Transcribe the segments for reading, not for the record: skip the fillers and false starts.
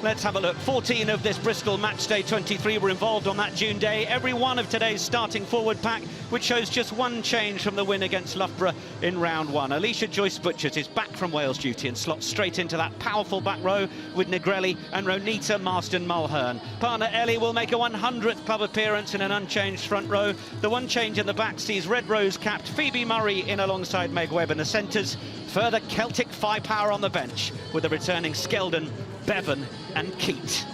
Let's have a look. 14 of this Bristol match day 23 were involved on that June day. Every one of today's starting forward pack, which shows just one change from the win against Loughborough in round one. Alicia Joyce-Butchert is back from Wales duty and slots straight into that powerful back row with Negrelli and Ronita Marston-Mulhern. Partner Ellie will make a 100th club appearance in an unchanged front row. The one change in the back sees Red Rose capped Phoebe Murray in alongside Meg Webb in the centres. Further Celtic firepower on the bench with the returning Skeldon, Bevan and Keat.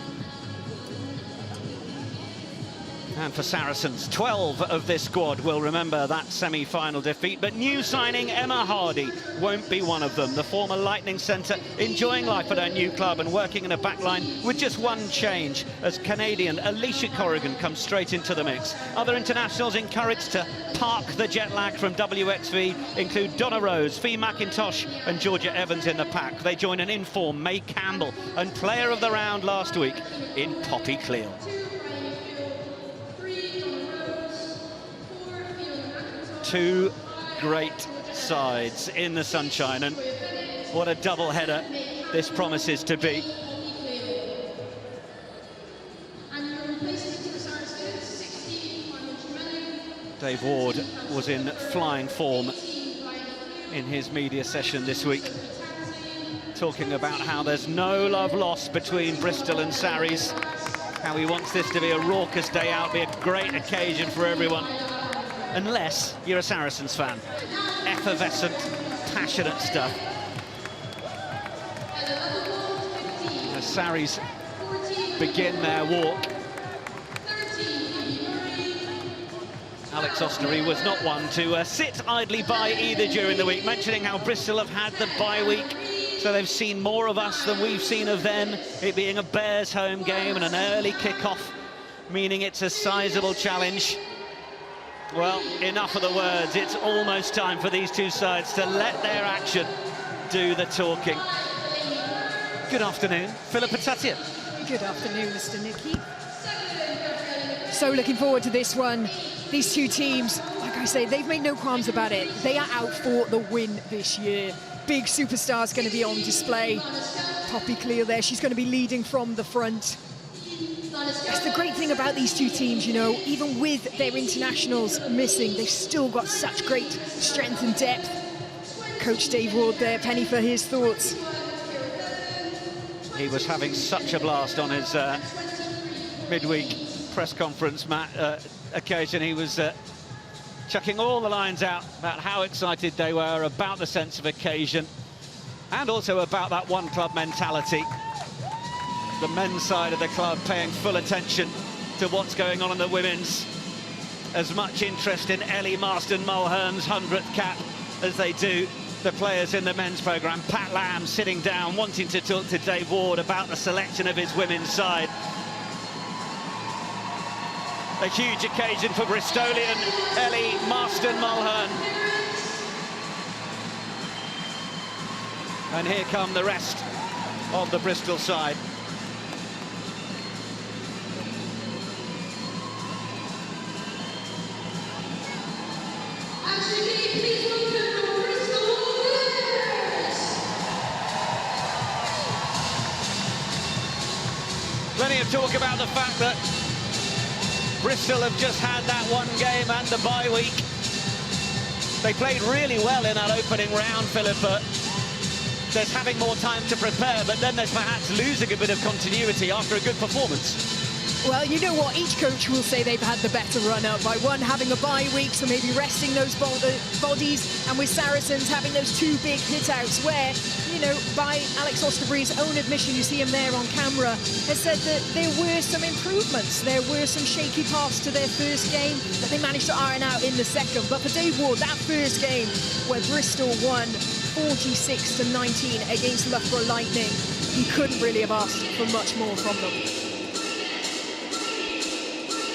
And for Saracens, 12 of this squad will remember that semi-final defeat, but new signing Emma Hardy won't be one of them. The former Lightning centre enjoying life at her new club and working in a backline with just one change as Canadian Alicia Corrigan comes straight into the mix. Other internationals encouraged to park the jet lag from WXV include Donna Rose, Fee McIntosh and Georgia Evans in the pack. They join an in-form May Campbell and player of the round last week in Poppy Cleal. Two great sides in the sunshine, and what a double header this promises to be. Dave Ward was in flying form in his media session this week, talking about how there's no love lost between Bristol and Sarries, how he wants this to be a raucous day out, be a great occasion for everyone. Unless you're a Saracens fan. Effervescent, passionate stuff. As Sarries begin their walk. Alex Ostery was not one to sit idly by either during the week, mentioning how Bristol have had the bye week, so they've seen more of us than we've seen of them, it being a Bears home game and an early kick-off, meaning it's a sizable challenge. Well, enough of the words. It's almost time for these two sides to let their action do the talking. Good afternoon, Philippa Tatia. Good afternoon, Mr. Nicky. So looking forward to this one. These two teams, like I say, they've made no qualms about it. They are out for the win this year. Big superstars going to be on display. Poppy Cleal there, she's going to be leading from the front. That's the great thing about these two teams, you know, even with their internationals missing, they've still got such great strength and depth. Coach Dave Ward there, Penny for his thoughts. He was having such a blast on his midweek press conference occasion. He was chucking all the lines out about how excited they were, about the sense of occasion, and also about that one club mentality. The men's side of the club paying full attention to what's going on in the women's. As much interest in Ellie Marston-Mulhern's 100th cap as they do the players in the men's programme. Pat Lam sitting down, wanting to talk to Dave Ward about the selection of his women's side. A huge occasion for Bristolian Ellie Marston-Mulhern. And here come the rest of the Bristol side. Plenty of talk about the fact that Bristol have just had that one game and the bye week. They played really well in that opening round, Philippa. There's having more time to prepare, but then there's perhaps losing a bit of continuity after a good performance. Well, you know what, each coach will say they've had the better run-up by one having a bye week, so maybe resting those bodies, and with Saracens having those two big hit-outs where, you know, by Alex Osterbury's own admission, you see him there on camera, has said that there were some improvements. There were some shaky paths to their first game that they managed to iron out in the second. But for Dave Ward, that first game where Bristol won 46-19 against Loughborough Lightning, he couldn't really have asked for much more from them.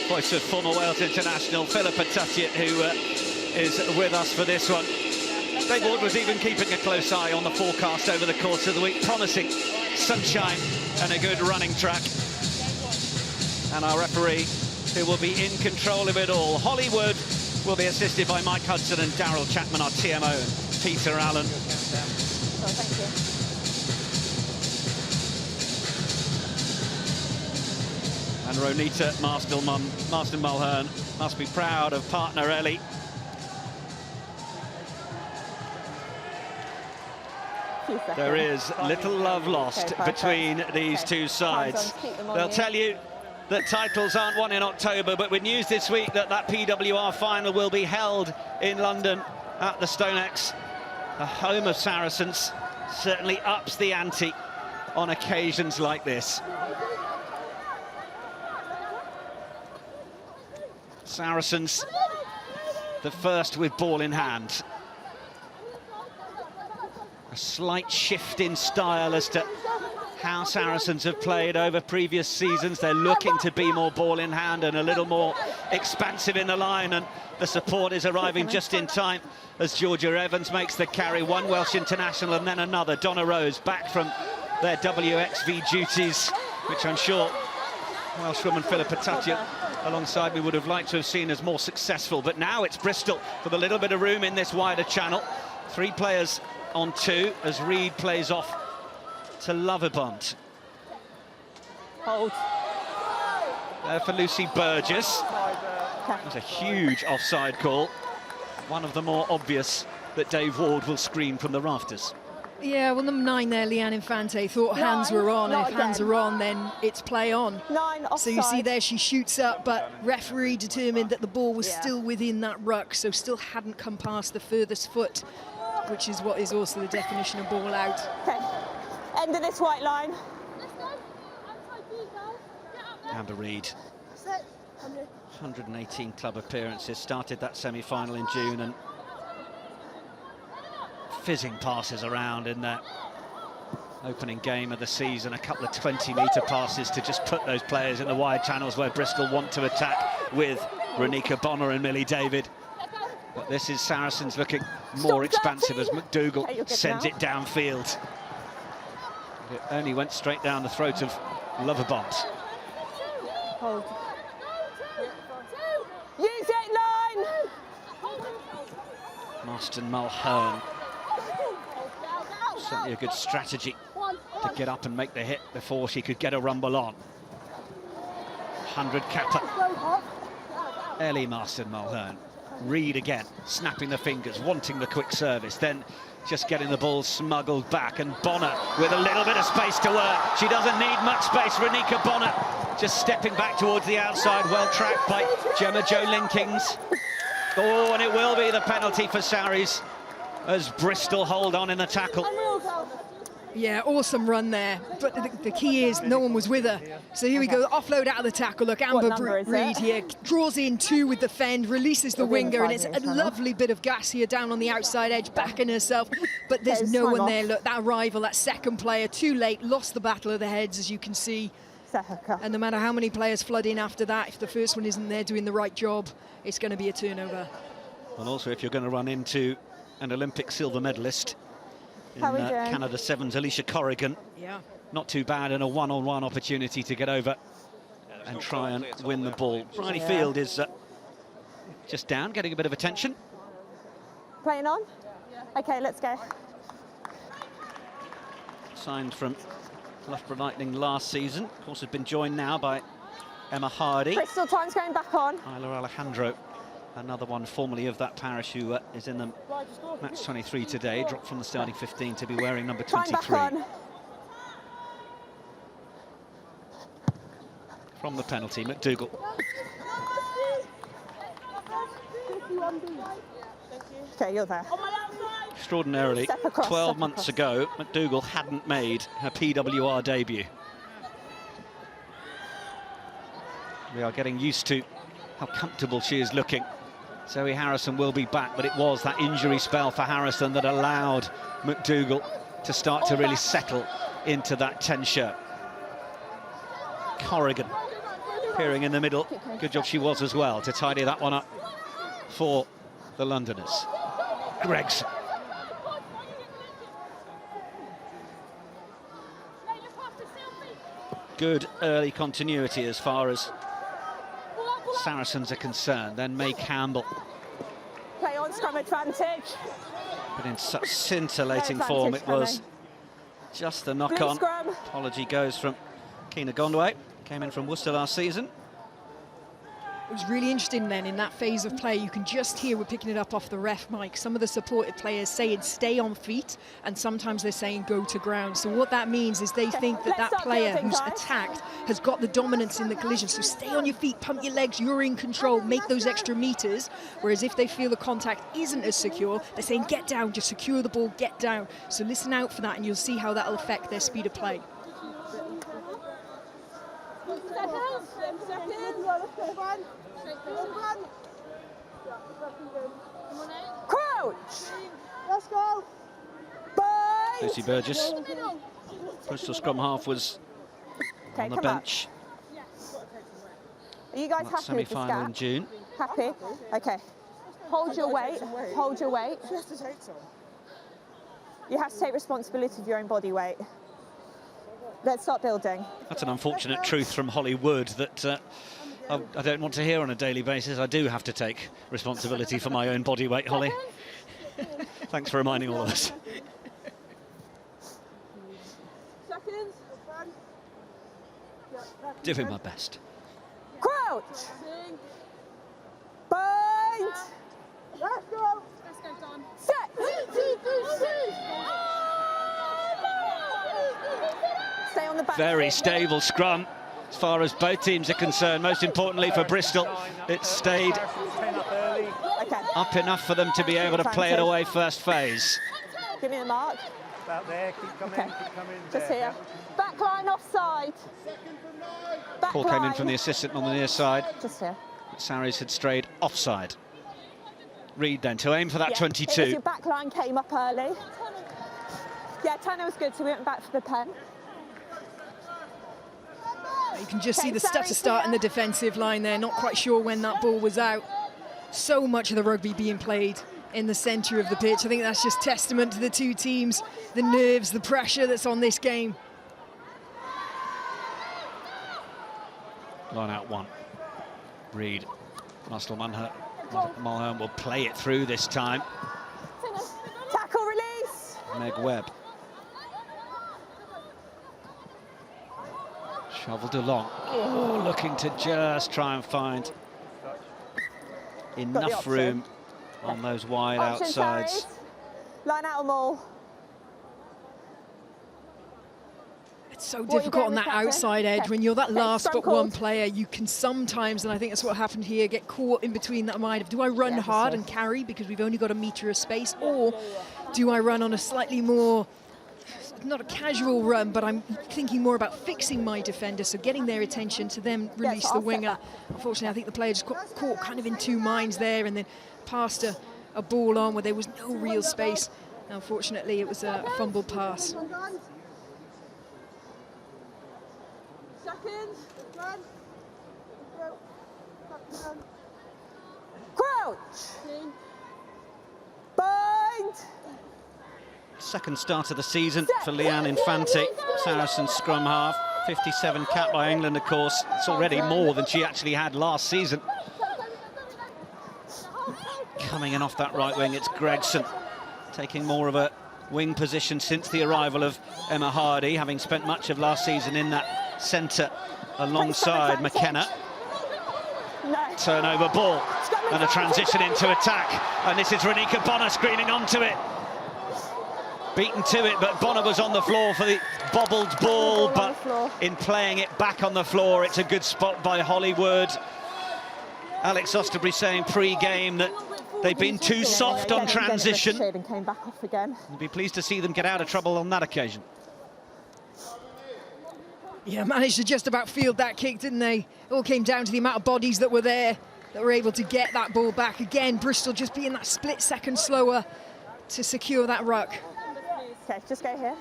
Voice of former Wales international Philippa Tatia, who is with us for this one. Dave Ward was even keeping a close eye on the forecast over the course of the week, promising sunshine and a good running track. And our referee, who will be in control of it all, Hollywood, will be assisted by Mike Hudson and Daryl Chapman, our TMO, and Peter Allen. Oh, thank you. And Ronita Marston-Mulhern must be proud of partner Ellie. There is little love lost between these two sides. They'll tell you that titles aren't won in October, but with news this week that PWR final will be held in London at the StoneX, the home of Saracens, certainly ups the ante on occasions like this. Saracens, the first with ball in hand. A slight shift in style as to how Saracens have played over previous seasons. They're looking to be more ball in hand and a little more expansive in the line, and the support is arriving just in time as Georgia Evans makes the carry. One Welsh international and then another. Donna Rose back from their WXV duties, which I'm sure Welshwoman Philippa Tatya alongside me would have liked to have seen as more successful. But now it's Bristol with a little bit of room in this wider channel. 3 players on 2 as Reid plays off to Lovibond. Hold. There for Lucy Burgess. There's a huge offside call. One of the more obvious that Dave Ward will screen from the rafters. Yeah, well, number 9 there, Leanne Infante, thought hands were on. If hands are on, then it's play on. 9 offside. So you see there, she shoots up, but referee determined that the ball was still within that ruck, so still hadn't come past the furthest foot, which is what is also the definition of ball out. Okay. End of this white line. Amber Reid, 118 club appearances, started that semi-final in June, and fizzing passes around in that opening game of the season. A couple of 20-metre passes to just put those players in the wide channels where Bristol want to attack with Renika Bonner and Millie David. But this is Saracens looking more expansive as McDougall sends it downfield. It only went straight down the throat of Lovibond. Hold. Use it, 9! Marston-Mulhern. Certainly a good strategy to get up and make the hit before she could get a rumble on. 100 capper. Ellie Marston-Mulhern. Reid again, snapping the fingers, wanting the quick service, then just getting the ball smuggled back, and Bonner with a little bit of space to work. She doesn't need much space. Renika Bonner just stepping back towards the outside, well tracked by Gemma Jo Linkings. Oh, and it will be the penalty for Sarries as Bristol hold on in the tackle. Yeah, awesome run there, but the key is no one was with her. So here we go, offload out of the tackle. Look, Amber Reid here draws in 2 with the fend, releases the winger, and it's a lovely bit of gas here down on the outside edge, backing herself, but there's no one there. Look, that arrival, that second player, too late, lost the battle of the heads, as you can see. And no matter how many players flood in after that, if the first one isn't there doing the right job, it's going to be a turnover. And also, if you're going to run into an Olympic silver medalist in Canada Sevens, Alicia Corrigan. Yeah. Not too bad, and a one-on-one opportunity to get over and try and win the ball. Bridie Field is just down, getting a bit of attention. Playing on? Okay, let's go. Signed from Loughborough Lightning last season. Of course, has been joined now by Emma Hardy. Bristol time's going back on. Isla Alejandro, another one formerly of that parish who is in the match 23 today, dropped from the starting 15 to be wearing number 23. From the penalty, McDougall. Okay, you're there. Extraordinarily, 12 months ago, McDougall hadn't made her PWR debut. We are getting used to how comfortable she is looking. Zoe Harrison will be back, but it was that injury spell for Harrison that allowed McDougall to start to really settle into that 10 shirt. Corrigan appearing in the middle. Good job she was as well to tidy that one up for the Londoners. Gregson. Good early continuity as far as Saracens are concerned. Then May Campbell. Play on, scrum advantage. But in such scintillating form, it was just the knock-on. Apology goes from Keena Gondway came in from Worcester last season. It was really interesting then in that phase of play. You can just hear, we're picking it up off the ref mic, some of the supported players saying stay on feet, and sometimes they're saying go to ground. So what that means is they think that that player who's attacked has got the dominance in the collision. So stay on your feet, pump your legs, you're in control, make those extra meters. Whereas if they feel the contact isn't as secure, they're saying get down, just secure the ball, get down. So listen out for that and you'll see how that'll affect their speed of play. Crouch! Let's go! Bind! Lucy Burgess, Bristol scrum half, was on the bench. Are you guys happy with the semi-final in June. Happy? Okay. Hold your weight. Hold your weight. You have to take responsibility of your own body weight. Let's start building. That's an unfortunate truth from Holly Wood that I don't want to hear on a daily basis. I do have to take responsibility for my own body weight, Holly. Thanks for reminding all of us. Doing my best. Crouch! Bind! Let's go! Set! Stay on the back. Very stable scrum as far as both teams are concerned. Most importantly for Bristol, it stayed up enough for them to be able to play it away first phase. Give me the mark. About there, keep coming, keep coming. Just here. Back line offside. Call came in from the assistant on the near side. Just here. Sarries had strayed offside. Reed then to aim for that 22. Your back line came up early. Yeah, Tanner was good, so we went back for the pen. You can just see the stutter start in the defensive line there, not quite sure when that ball was out. So much of the rugby being played in the centre of the pitch. I think that's just testament to the two teams, the nerves, the pressure that's on this game. Line out one. Reed, Mulhern will play it through this time. Tackle release. Meg Webb. Shovelled along. Oh, looking to just try and find enough room on those wide outsides. Line out them all. It's so difficult on that outside edge. When you're that last but one player, you can sometimes, and I think that's what happened here, get caught in between that mind of, do I run hard and carry because we've only got a metre of space, or do I run on a slightly more, not a casual run, but I'm thinking more about fixing my defender, so getting their attention to then release the winger. Unfortunately, I think the player just got caught kind of in two minds there and then passed a ball on where there was no real space. Unfortunately, it was a fumbled pass. Crouch! Bind! Second start of the season for Leanne Infante, Saracens scrum half. 57 cap by England, of course. It's already more than she actually had last season. Coming in off that right wing, it's Gregson, taking more of a wing position since the arrival of Emma Hardy, having spent much of last season in that centre alongside McKenna. Turnover ball and a transition into attack, and this is Renika Bonner screening onto it. Beaten to it, but Bonner was on the floor for the bobbled ball, but in playing it back on the floor, it's a good spot by Hollywood. Alex Osterbury saying pre-game that they've been too soft on transition. And came back off again. You'd be pleased to see them get out of trouble on that occasion. Yeah, managed to just about field that kick, didn't they? It all came down to the amount of bodies that were there that were able to get that ball back. Again, Bristol just being that split second slower to secure that ruck. Okay, just go here.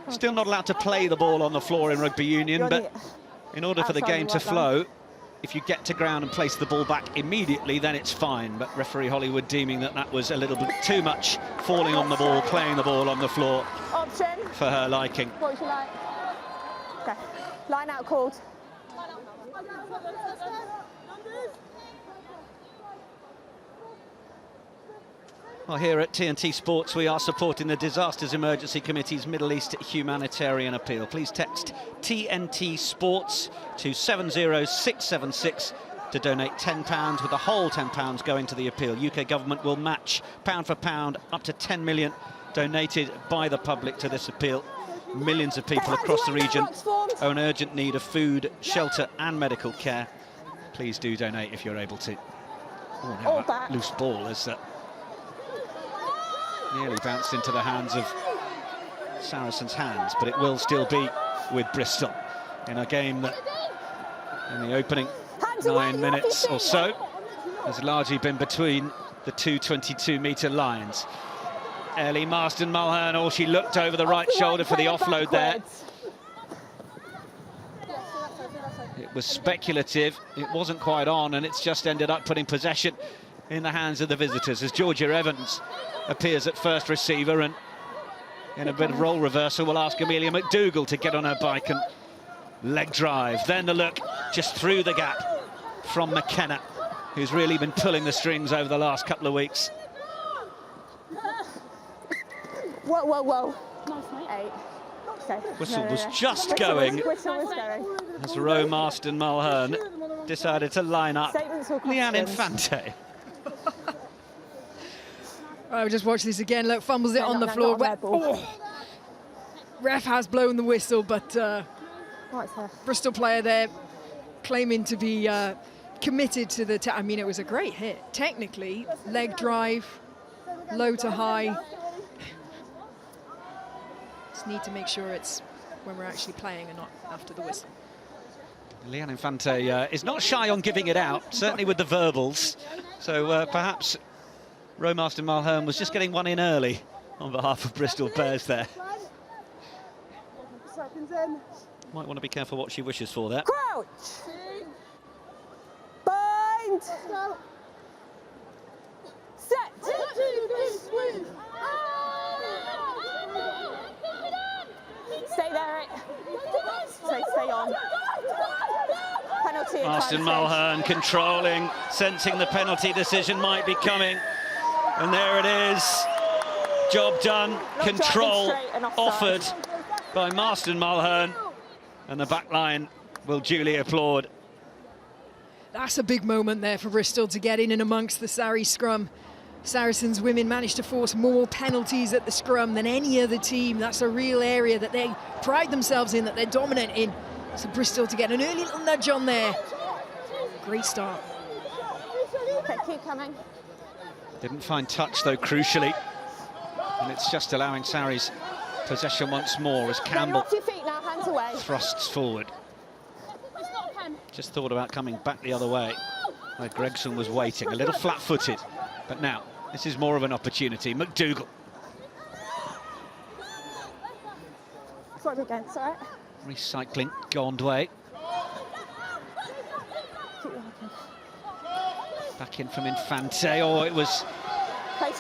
Still not allowed to play the ball on the floor in rugby union, but in order for the game to flow, if you get to ground and place the ball back immediately, then it's fine. But referee Hollywood deeming that that was a little bit too much falling on the ball, playing the ball on the floor for her liking. What would you like? Okay, line out called. Well, here at TNT Sports, we are supporting the Disasters Emergency Committee's Middle East Humanitarian Appeal. Please text TNT Sports to 70676 to donate £10, with the whole £10 going to the appeal. UK government will match pound for pound up to 10 million donated by the public to this appeal. Millions of people across the region are in urgent need of food, shelter and medical care. Please do donate if you're able to. Oh, now that loose ball has nearly bounced into the hands of Saracens' hands, but it will still be with Bristol in a game that, in the opening 9 minutes or so, has largely been between the two 22-metre lines. Ellie Marston-Mulhern, oh, she looked over the right shoulder for the offload there. It was speculative, it wasn't quite on, and it's just ended up putting possession in the hands of the visitors as Georgia Evans appears at first receiver, and in a bit of role reversal we'll ask Amelia McDougall to get on her bike and leg drive. Then the look just through the gap from McKenna, who's really been pulling the strings over the last couple of weeks. Whoa, whoa, whoa. Nice, okay. Whistle was just going as Ro Marston-Mulhern decided to line up Leanne Infante. I'll just watch this again. Look, fumbles it on the floor. Ref has blown the whistle, but Bristol player there claiming to be committed to the... I mean, it was a great hit. Technically, leg drive, low to high. Just need to make sure it's when we're actually playing and not after the whistle. Leanne Infante is not shy on giving it out, certainly with the verbals. So perhaps Ro Marston-Mulhern was just getting one in early on behalf of Bristol Bears there. Might want to be careful what she wishes for there. Crouch! Bind! Set! Stay there. Stay on. Penalty. Marston-Mulhern controlling, sensing the penalty decision might be coming. And there it is. Job done. Control offered by Marston-Mulhern. And the back line will duly applaud. That's a big moment there for Bristol to get in and amongst the Sarri scrum. Saracens women managed to force more penalties at the scrum than any other team. That's a real area that they pride themselves in, that they're dominant in. So Bristol to get an early little nudge on there. Great start. Okay, keep coming. Didn't find touch though, crucially. And it's just allowing Sarri's possession once more as Campbell off your feet now, hands away. thrusts forward. Just thought about coming back the other way, where Gregson was waiting, a little flat-footed. But now, this is more of an opportunity. McDougall. Sorry again, sorry. Recycling Gondway. Back in from Infante. Oh, it was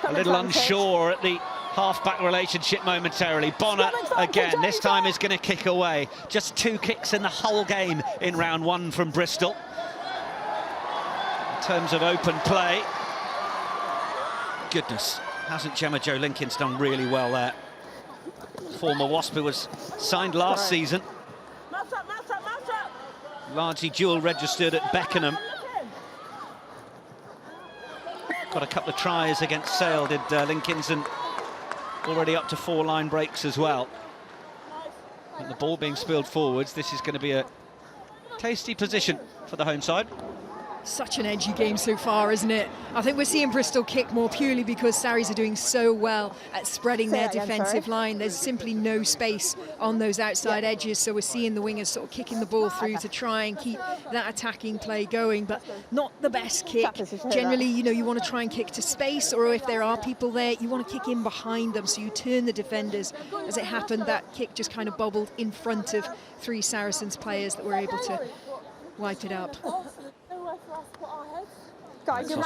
a little unsure at the half-back relationship momentarily. Bonner again, this time is going to kick away. Just 2 kicks in the whole game in round 1 from Bristol. In terms of open play, goodness, hasn't Gemma Jo Linkins done really well there? Former Wasp who was signed last season. Largely dual registered at Beckenham. Got a couple of tries against Sale, did Linkins, and already up to 4 line breaks as well. And the ball being spilled forwards, this is going to be a tasty position for the home side. Such an edgy game so far, isn't it? I think we're seeing Bristol kick more purely because Sarries are doing so well at spreading their defensive line. There's simply no space on those outside edges, so we're seeing the wingers sort of kicking the ball through to try and keep that attacking play going, but not the best kick. Generally, you know, you want to try and kick to space, or if there are people there, you want to kick in behind them, so you turn the defenders. As it happened, that kick just kind of bobbled in front of 3 Saracens players that were able to wipe it up. Guys, you're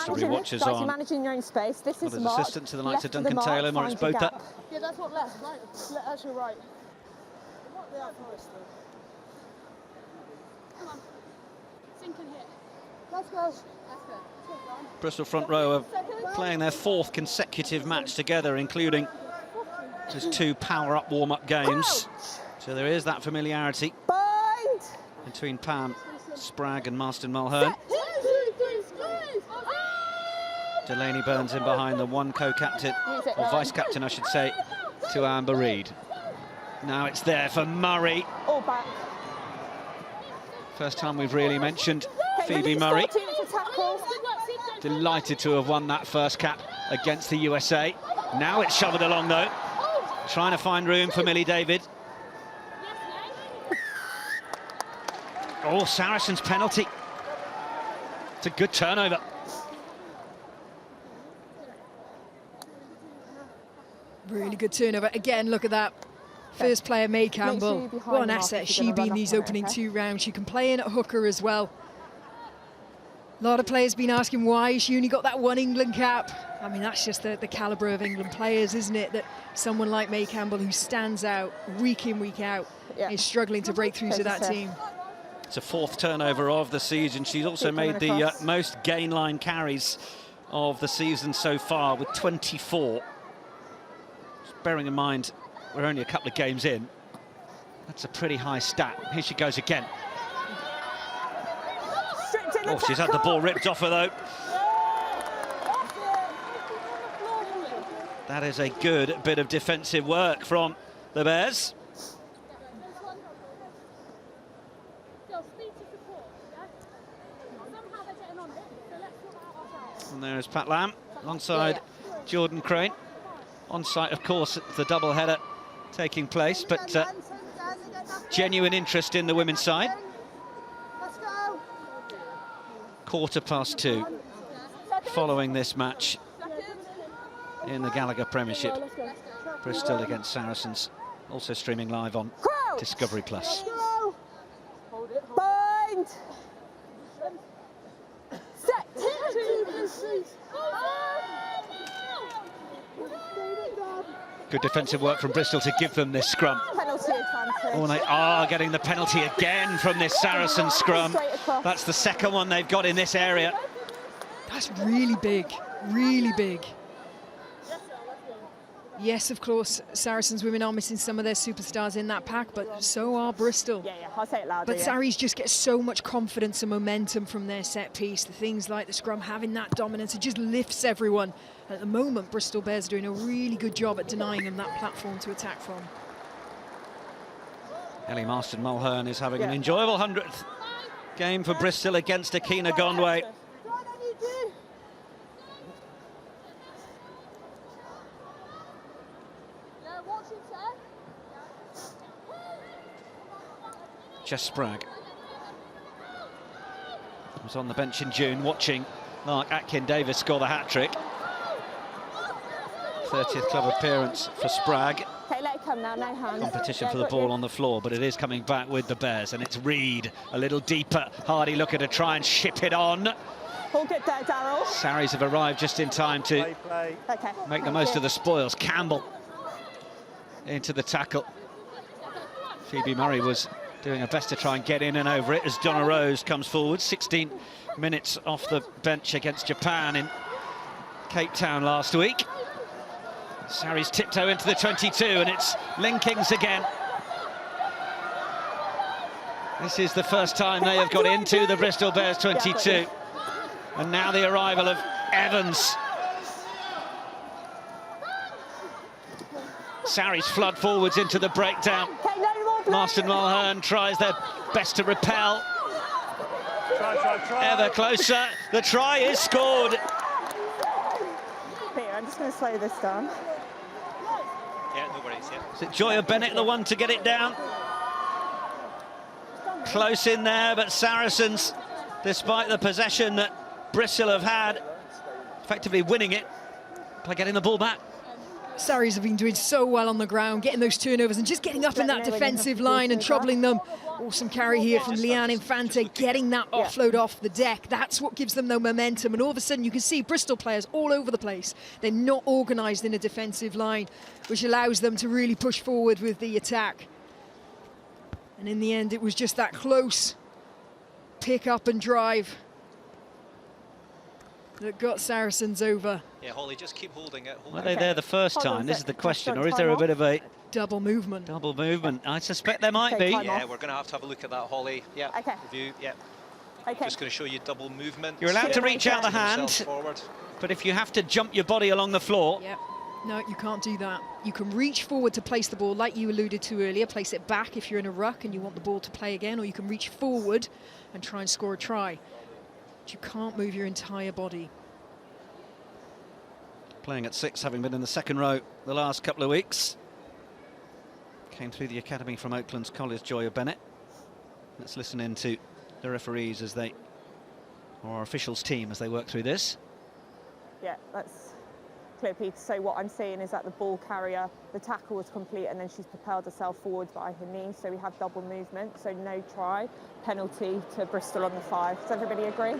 managing your own space. This is marked. Assistant to the likes of Duncan Taylor, Maurice Botha. Yeah, that's what left, right? That's your right. Might be out first, though. Come on. Sink and hit. Let's go. Bristol front row are playing their 4th consecutive match together, including just 2 power-up warm-up games. So there is that familiarity between Pam Spragg and Marston Mulhern. Delaney Burns in behind the one co-captain, or vice-captain I should say, to Amber Reid. Now it's there for Murray. First time we've really mentioned Phoebe Murray. Delighted to have won that first cap against the USA. Now it's shoveled along though, trying to find room for Millie David. Oh, Saracens penalty. It's a good turnover. Really good turnover. Again, look at that. First player, May Campbell. What an asset she be in these opening 2 rounds. She can play in at hooker as well. A lot of players been asking why she only got that 1 England cap. I mean, that's just the calibre of England players, isn't it? That someone like May Campbell, who stands out week in, week out, is struggling to break through to that team. It's a 4th turnover of the season. She's also made the most gain line carries of the season so far, with 24. Just bearing in mind, we're only a couple of games in. That's a pretty high stat. Here she goes again. Oh, she's had the ball ripped off her, though. That is a good bit of defensive work from the Bears. And there's Pat Lam alongside Jordan Crane. On site, of course, the double header taking place, but genuine interest in the women's side. 2:15 following this match in the Gallagher Premiership. Bristol against Saracens, also streaming live on Discovery Plus. Bind. Set. Good defensive work from Bristol to give them this scrum. Penalty advantage. Oh, they are getting the penalty again from this Saracen scrum. That's the 2nd one they've got in this area. That's really big, really big. Yes, of course, Saracens women are missing some of their superstars in that pack, but so are Bristol. Yeah, I'll say it louder. But Saris just get so much confidence and momentum from their set piece. The things like the scrum having that dominance, it just lifts everyone. At the moment, Bristol Bears are doing a really good job at denying them that platform to attack from. Ellie Marston Mulhern is having an enjoyable 100th game for Bristol against Akina Gondwe. Jess Spragg was on the bench in June watching Mark Atkin-Davis score the hat-trick. 30th club appearance for Spragg. Okay, let it come now, no hands. Competition for the ball on the floor, but it is coming back with the Bears, and it's Reid a little deeper. Hardy looking to try and ship it on. All good there, Darryl. Sarries have arrived just in time to make the most of the spoils. Campbell into the tackle. Phoebe Murray was doing her best to try and get in and over it as Donna Rose comes forward. 16 minutes off the bench against Japan in Cape Town last week. Sarries tiptoe into the 22, and it's Linkings again. This is the first time they have got into the Bristol Bears 22. And now the arrival of Evans. Sarries flood forwards into the breakdown. Marston Mulhern tries their best to repel. Try. Ever closer. The try is scored. Peter, I'm just going to slow this down. Yeah, no worries, yeah. Is it Joya Bennett the one to get it down? Close in there, but Saracens, despite the possession that Bristol have had, effectively winning it by getting the ball back. Sarries have been doing so well on the ground, getting those turnovers and just getting up in that defensive line and troubling them. Awesome carry here from Leanne Infante, getting that offload off the deck. That's what gives them the momentum. And all of a sudden, you can see Bristol players all over the place. They're not organised in a defensive line, which allows them to really push forward with the attack. And in the end, it was just that close pick up and drive that got Saracens over. Yeah, Holly, just keep holding it. Were they there the first Hold on time? a This sec. is the question, Don't or is there a time bit of a Double movement. double movement? I suspect there might Okay, be. time Yeah, off. we're going to have a look at that, Holly. Yeah, Okay. review, yeah. Okay. Just going to show you double movement. You're allowed to reach out the Themselves hand, forward. but if you have to jump your body along the floor, Yep. No, you can't do that. You can reach forward to place the ball, like you alluded to earlier, place it back if you're in a ruck and you want the ball to play again, or you can reach forward and try and score a try. But you can't move your entire body. playing at 6, having been in the second row the last couple of weeks. Came through the academy from Oakland's College, Joya Bennett. Let's listen in to the referees as they, or our officials team, as they work through this. Yeah, that's clear, Peter. So what I'm seeing is that the ball carrier, the tackle was complete and then she's propelled herself forward by her knee. So we have double movement, so no try, penalty to Bristol on the 5. Does everybody agree?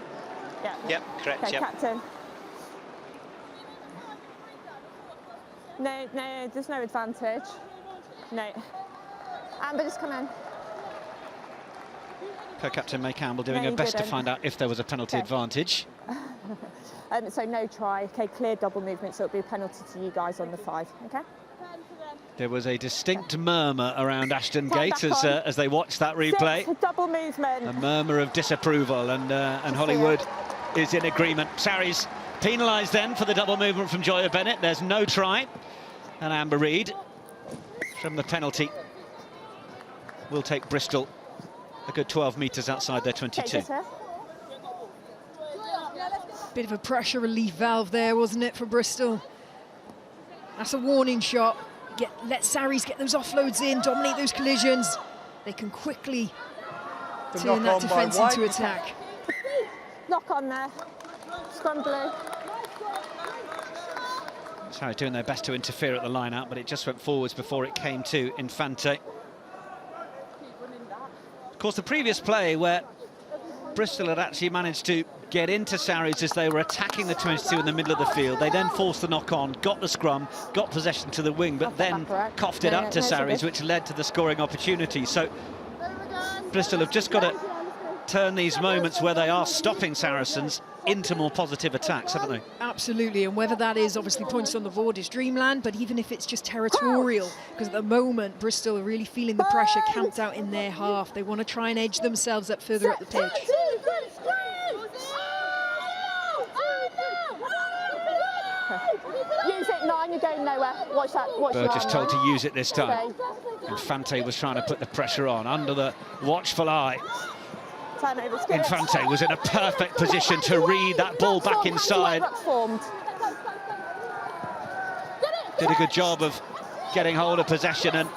Yeah. Yep, correct, Okay, yep. captain. No, there's no advantage. No. Amber, just come in. Co-captain May Campbell doing No, her best to didn't. find out if there was a penalty Okay. advantage. So no try. Okay, clear double movement, so it'll be a penalty to you guys on the 5. Okay. There was a distinct murmur around Ashton Time Gate back on. as they watched that replay. 6, double movement. A murmur of disapproval, and Hollywood is in agreement. Sarries penalised then for the double movement from Joya Bennett. There's no try, and Amber Reid from the penalty will take Bristol a good 12 metres outside their 22. Okay, Bit of a pressure relief valve there, wasn't it, for Bristol? That's a warning shot. Let Sarries get those offloads in, dominate those collisions. They can quickly turn that defence into attack. Knock on there. Scrum blue. Sarries doing their best to interfere at the line-out, but it just went forwards before it came to Infante. Of course, the previous play where Bristol had actually managed to get into Sarries as they were attacking the 22 in the middle of the field. They then forced the knock-on, got the scrum, got possession to the wing, but then coughed it up to Sarries, which led to the scoring opportunity. So Bristol have just got to turn these moments where they are stopping Saracens into more positive attacks, haven't they? Absolutely, and whether that is obviously points on the board is dreamland, but even if it's just territorial, because at the moment Bristol are really feeling the pressure camped out in their half. They want to try and edge themselves up further up the pitch. Use it, 9, you're going nowhere. Watch that. Watch your Burgess arm, told to right? use it this time. Okay. Infante was trying to put the pressure on under the watchful eye. Turnover, skip. Infante was in a perfect position to read that ball back inside. Did a good job of getting hold of possession, and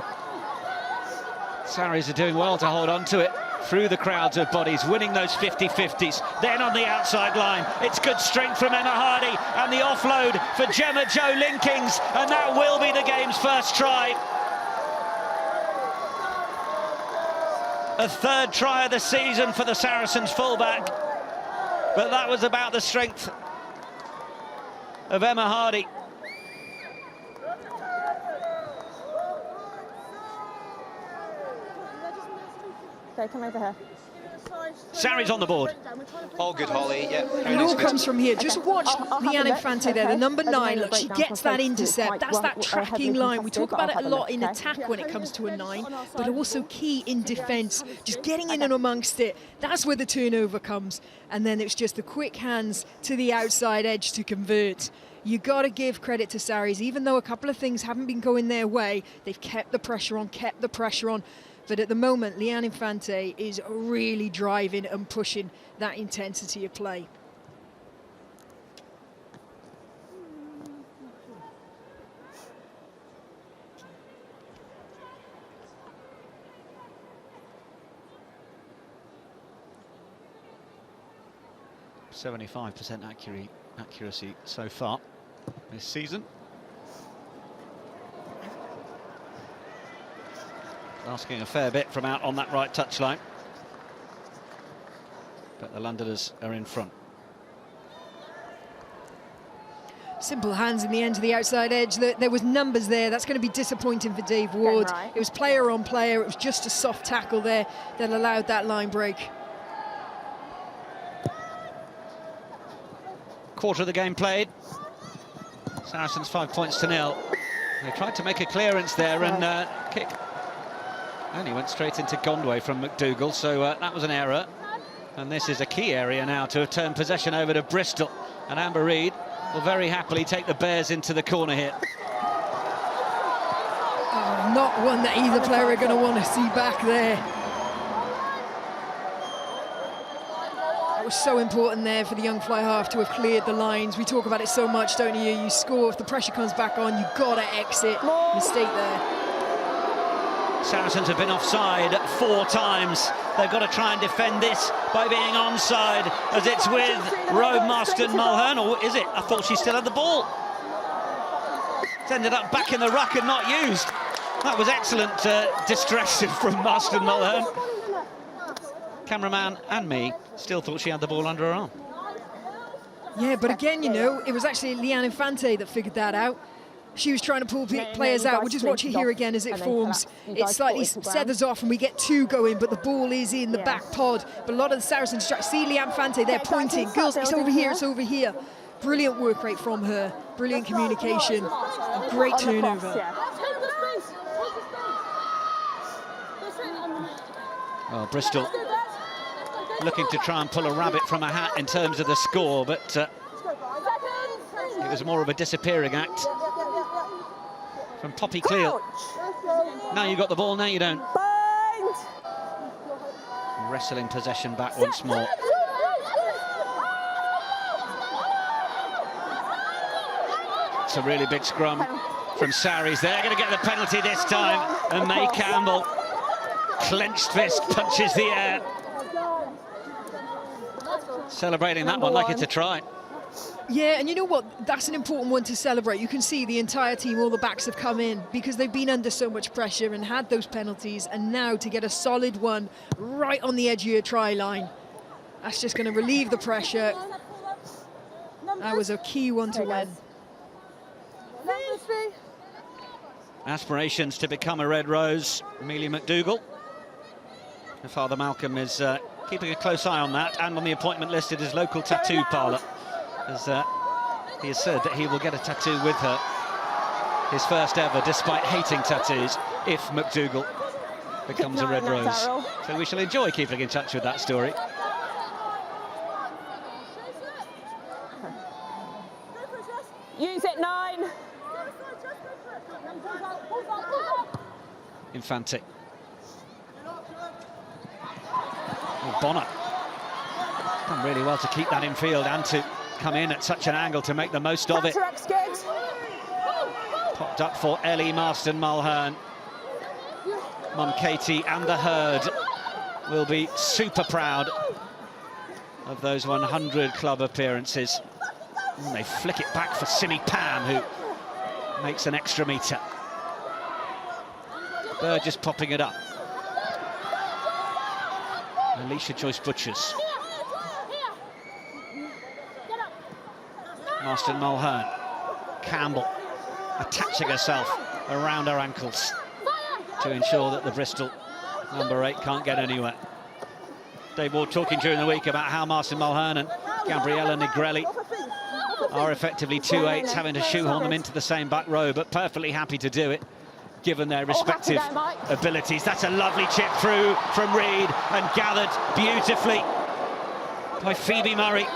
Sarries are doing well to hold on to it through the crowds of bodies, winning those 50-50s. Then on the outside line, it's good strength from Emma Hardy, and the offload for Gemma Jo Linkings, and that will be the game's first try. A third try of the season for the Saracens fullback, but that was about the strength of Emma Hardy. Okay, come over here. Sarries on the board. All good, Holly. Yeah. It all comes from here. Just watch I'll have Leanne a look, Infante there, the okay. number As a 9. main Look, she breakdown gets from that face to intercept. quite That's that well tracking heavily line. We talk contested, about but it I'll a have a lot look, in okay? attack when it comes to a 9, but also key in defence. Just getting in and amongst it. That's where the turnover comes. And then it's just the quick hands to the outside edge to convert. You got to give credit to Sarries. Even though a couple of things haven't been going their way, they've kept the pressure on, But at the moment, Leanne Infante is really driving and pushing that intensity of play. .75% accuracy so far this season. Asking a fair bit from out on that right touchline, but the Londoners are in front. Simple hands in the end to the outside edge. There was numbers there. That's going to be disappointing for Dave Ward. right. It was player on player. It was just a soft tackle there that allowed that line break. quarter of the game played. Saracens 5 points to 0. They tried to make a clearance there and kick. And he went straight into Gondway from McDougall, so that was an error. And this is a key area now to turn possession over to Bristol. And Amber Reid will very happily take the Bears into the corner here. Oh, not one that either player are going to want to see back there. That was so important there for the young fly half to have cleared the lines. We talk about it so much, don't you? You score, if the pressure comes back on, you've got to exit. Mistake there. Saracens have been offside 4 times. They've got to try and defend this by being onside, as it's with Roe Marston Mulhern, or is it? I thought she still had the ball. It's ended up back in the ruck and not used. That was excellent distress from Marston Mulhern. Cameraman and me still thought she had the ball under her arm. Yeah, but again, you know, it was actually Leanne Infante that figured that out. She was trying to pull players out. We'll just watch it here again as it forms. It slightly feathers off and we get 2 going, but the ball is in the back pod. But a lot of the Saracens, see Leanne Infante, they're pointing. Girls, it's over here, it's over here. Brilliant work rate from her. Brilliant communication. Great turnover. Well, Bristol looking to try and pull a rabbit from a hat in terms of the score, but it was more of a disappearing act from Poppy Cleal. Now you got the ball, now you don't. Wrestling possession back once more. It's a really big scrum from Saris. They're going to get the penalty this time, and May Campbell, clenched fist, punches the air. Celebrating that one like it's a try. Yeah, and you know what? That's an important one to celebrate. You can see the entire team, all the backs have come in because they've been under so much pressure and had those penalties, and now to get a solid one right on the edge of your try line. That's just going to relieve the pressure. That was a key one to win. Aspirations to become a Red Rose. Amelia McDougall. Her father Malcolm is keeping a close eye on that, and on the appointment list at his local tattoo parlour, as he has said that he will get a tattoo with her, his first ever, despite hating tattoos, if McDougall becomes a Red Rose. So we shall enjoy keeping in touch with that story. Use it, 9. Infante. Oh, Bonner. Done really well to keep that in field and to come in at such an angle to make the most of it. Popped up for Ellie Marston Mulhern. Mum Katie and the herd will be super proud of those 100 club appearances. And they flick it back for Simi Pam, who makes an extra metre. Burgess popping it up. Alicia Joyce-Butchers. Marston Mulhern. Campbell attaching herself around her ankles to ensure that the Bristol number 8 can't get anywhere. Dave Ward talking during the week about how Marston Mulhern and Gabriella Negrelli are effectively 2-8s, having to shoehorn them into the same back row, but perfectly happy to do it, given their respective abilities. That's a lovely chip through from Reid and gathered beautifully by Phoebe Murray.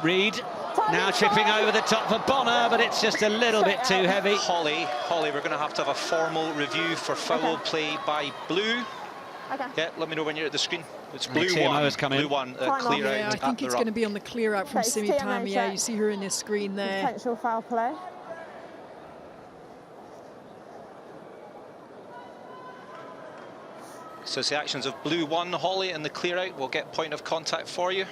Reid now chipping over the top for Bonner, but it's just a little bit too heavy. Holly, we're going to have a formal review for foul play by Blue. Yeah, let me know when you're at the screen. It's Blue TMO 1. has come in. Blue 1, clear out. Yeah, I think it's going to be on the clear out from Simi Pam. Yeah, you see her in this screen there. Potential foul play. So it's the actions of Blue 1, Holly, and the clear out. We'll get point of contact for you.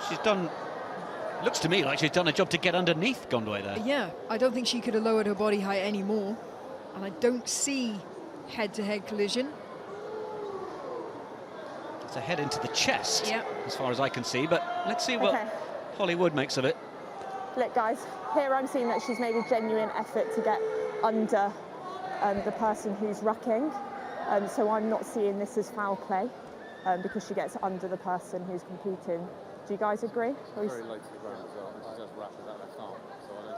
She's done, looks to me like she's done a job to get underneath Gondway there. Yeah, I don't think she could have lowered her body height anymore. And I don't see head-to-head collision. It's a head into the chest, yeah, as far as I can see, but let's see what Holly Wood makes of it. Look, guys, here I'm seeing that she's made a genuine effort to get under the person who's rucking. So I'm not seeing this as foul play because she gets under the person who's competing. Do you guys agree? Very late to the ground as well. She just wrapped with that left arm, so I don't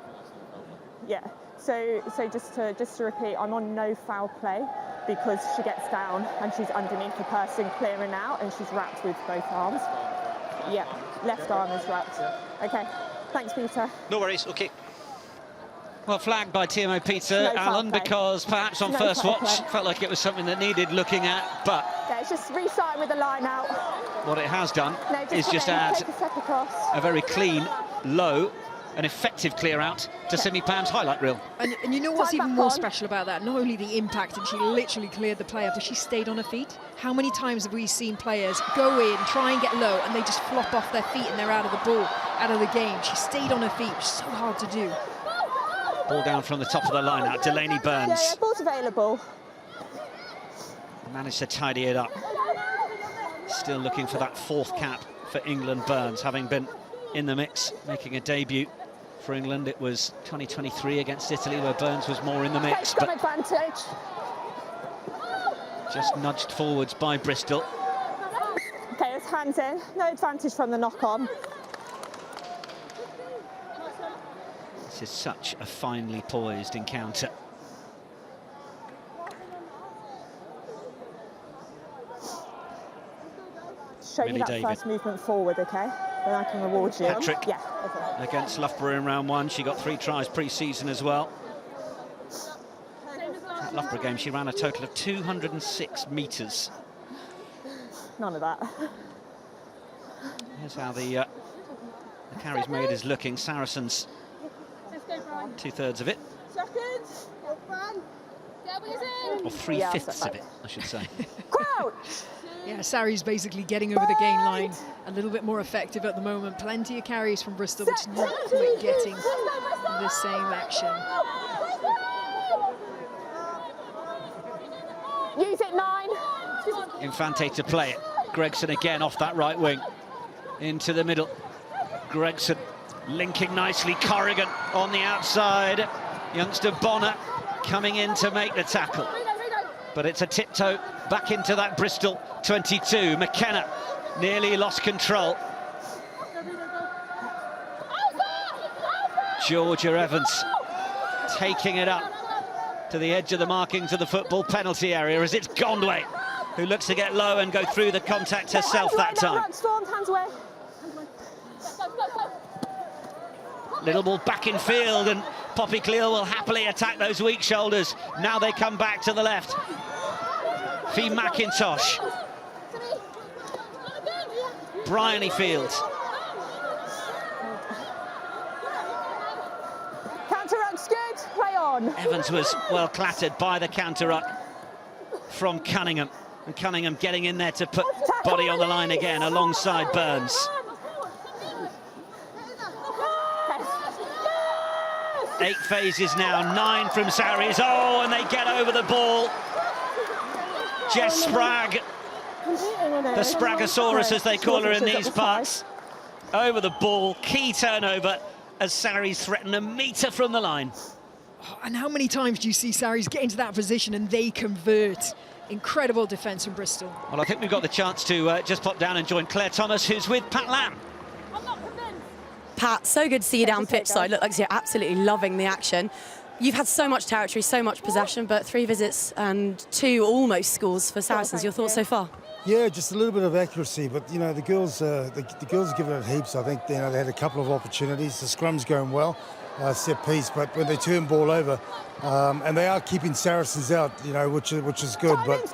think that's in foul play. Yeah. So just to repeat, I'm on no foul play because she gets down and she's underneath the person clearing out and she's wrapped with both arms. Yeah, left arm is wrapped. Okay, thanks, Peter. No worries, OK. Well, flagged by TMO Peter, Alan, because perhaps on first watch felt like it was something that needed looking at, but... Yeah, it's just restarting with the line out. What it has done is just add a very clean, low, and effective clear out to Simi Pam's highlight reel. And you know what's even more special about that? Not only the impact, and she literally cleared the player, but she stayed on her feet. How many times have we seen players go in, try and get low, and they just flop off their feet and they're out of the ball, out of the game? She stayed on her feet, which is so hard to do. Ball down from the top of the line out, Delaney Burns. Yeah, ball's available. Managed to tidy it up. Still looking for that fourth cap for England. Burns, having been in the mix, making a debut for England. It was 2023 against Italy where Burns was more in the mix, but advantage. just nudged forwards by Bristol. Okay, it's hands in. No advantage from the knock-on. This is such a finely poised encounter. Show me that first movement forward, okay? Then I can reward you. Hat-trick. Yeah, okay. Against Loughborough in round one. She got 3 tries pre-season as well. That Loughborough game, she ran a total of 206 metres. None of that. Here's how the carries made is looking. Saracens, 2/3 of it. Or 3/5 of it, I should say. Crouch! Yeah, Sarri's basically getting over the gain line. A little bit more effective at the moment. Plenty of carries from Bristol, which is not quite getting the same action. Use it, 9. Infante to play it. Gregson again off that right wing. Into the middle. Gregson linking nicely. Corrigan on the outside. Youngster Bonner coming in to make the tackle. But it's a tiptoe back into that Bristol 22. McKenna nearly lost control. Georgia Evans taking it up to the edge of the markings of the football penalty area as it's Gondway who looks to get low and go through the contact herself that time. Little ball back in field and Poppy Cleal will happily attack those weak shoulders. Now they come back to the left. Fee McIntosh. Bryony Fields. Counter-ruck's good, play on. Evans was well clattered by the counter-ruck from Cunningham. And Cunningham getting in there to put body on the line again alongside Burns. 8 phases now, 9 from Sarries. Oh, and they get over the ball. Jess Spragg, the Spraggosaurus as they call her in these parts, over the ball, key turnover as Sarries threaten a metre from the line. Oh, and how many times do you see Sarries get into that position and they convert? Incredible defence from Bristol. Well, I think we've got the chance to just pop down and join Claire Thomas, who's with Pat Lam. Pat, so good to see you down pitch side. Look like you're absolutely loving the action. You've had so much territory, so much possession, but 3 visits and 2 almost scores for Saracens. Your thoughts so far? Yeah, just a little bit of accuracy, but you know the girls have given it heaps. I think they had a couple of opportunities. The scrum's going well, set piece, but when they turn ball over, and they are keeping Saracens out, you know, which is good. But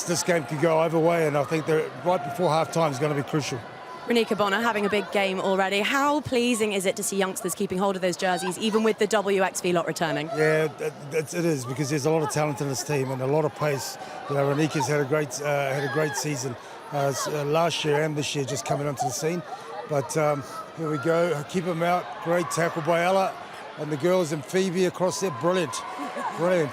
this game could go either way, and I think that right before half time is going to be crucial. Renika Bonner having a big game already. How pleasing is it to see youngsters keeping hold of those jerseys, even with the WXV lot returning? Yeah, it is, because there's a lot of talent in this team and a lot of pace. You know, Renika's had a great season last year and this year, just coming onto the scene. But here we go, keep them out. Great tackle by Ella, and the girls and Phoebe across there, brilliant.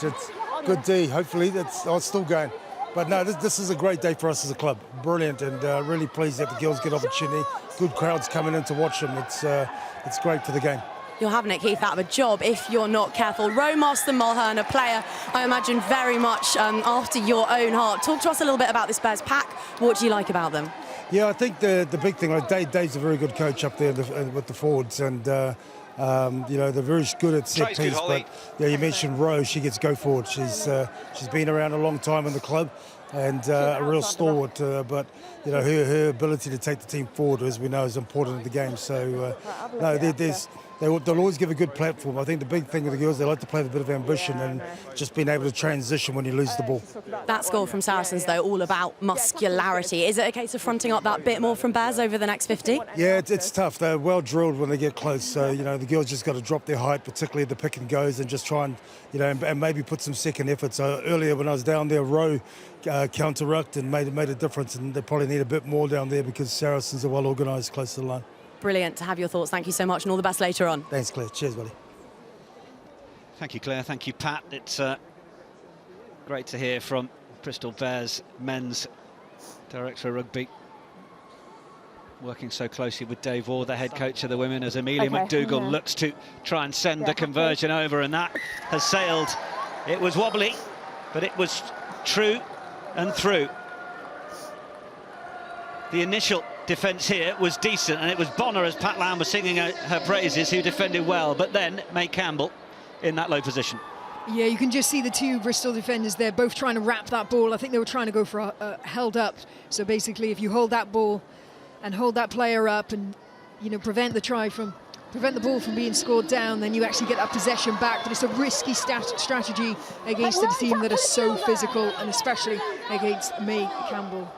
It's good D. Hopefully it's still going. But no, this is a great day for us as a club. Brilliant, and really pleased that the girls get opportunity. Good crowds coming in to watch them. It's great for the game. you're having it, Keith, out of a job if you're not careful. Row Marston Mulhern, a player, I imagine, very much after your own heart. Talk to us a little bit about this Bears pack. What do you like about them? Yeah, I think the big thing, like Dave's a very good coach up there with the forwards, and you know, they're very good at set piece. But yeah, you mentioned Rose; she gets go forward. She's been around a long time in the club, and a real stalwart. But you know, her ability to take the team forward, as we know, is important in the game. So no, they'll always give a good platform. I think the big thing with the girls, they like to play with a bit of ambition and just being able to transition when you lose the ball. That score from Saracens, though, all about muscularity. Is it a case of fronting up that bit more from Bears over the next 50? Yeah, it's tough. They're well drilled when they get close. So, you know, the girls just got to drop their height, particularly the pick and goes, and just try and, you know, and maybe put some second effort. So earlier when I was down there, Row counter-rucked and made a difference, and they probably need a bit more down there because Saracens are well organised close to the line. Brilliant to have your thoughts. Thank you so much, and all the best later on. Thanks, Claire. Cheers, buddy. Thank you, Claire. Thank you, Pat. It's great to hear from Bristol Bears men's director of rugby, working so closely with Dave Ward, the head coach of the women, as Amelia McDougall looks to try and send the conversion over, and that has sailed. It was wobbly, but it was true and through. The initial defence here was decent, and it was Bonner, as Pat Lam was singing her praises, who defended well, but then May Campbell in that low position. Yeah, you can just see the two Bristol defenders there, both trying to wrap that ball. I think they were trying to go for a held up. So basically, if you hold that ball and hold that player up and, you know, prevent the ball from being scored down, then you actually get that possession back. But it's a risky strategy against a team that are so physical, and especially against May Campbell.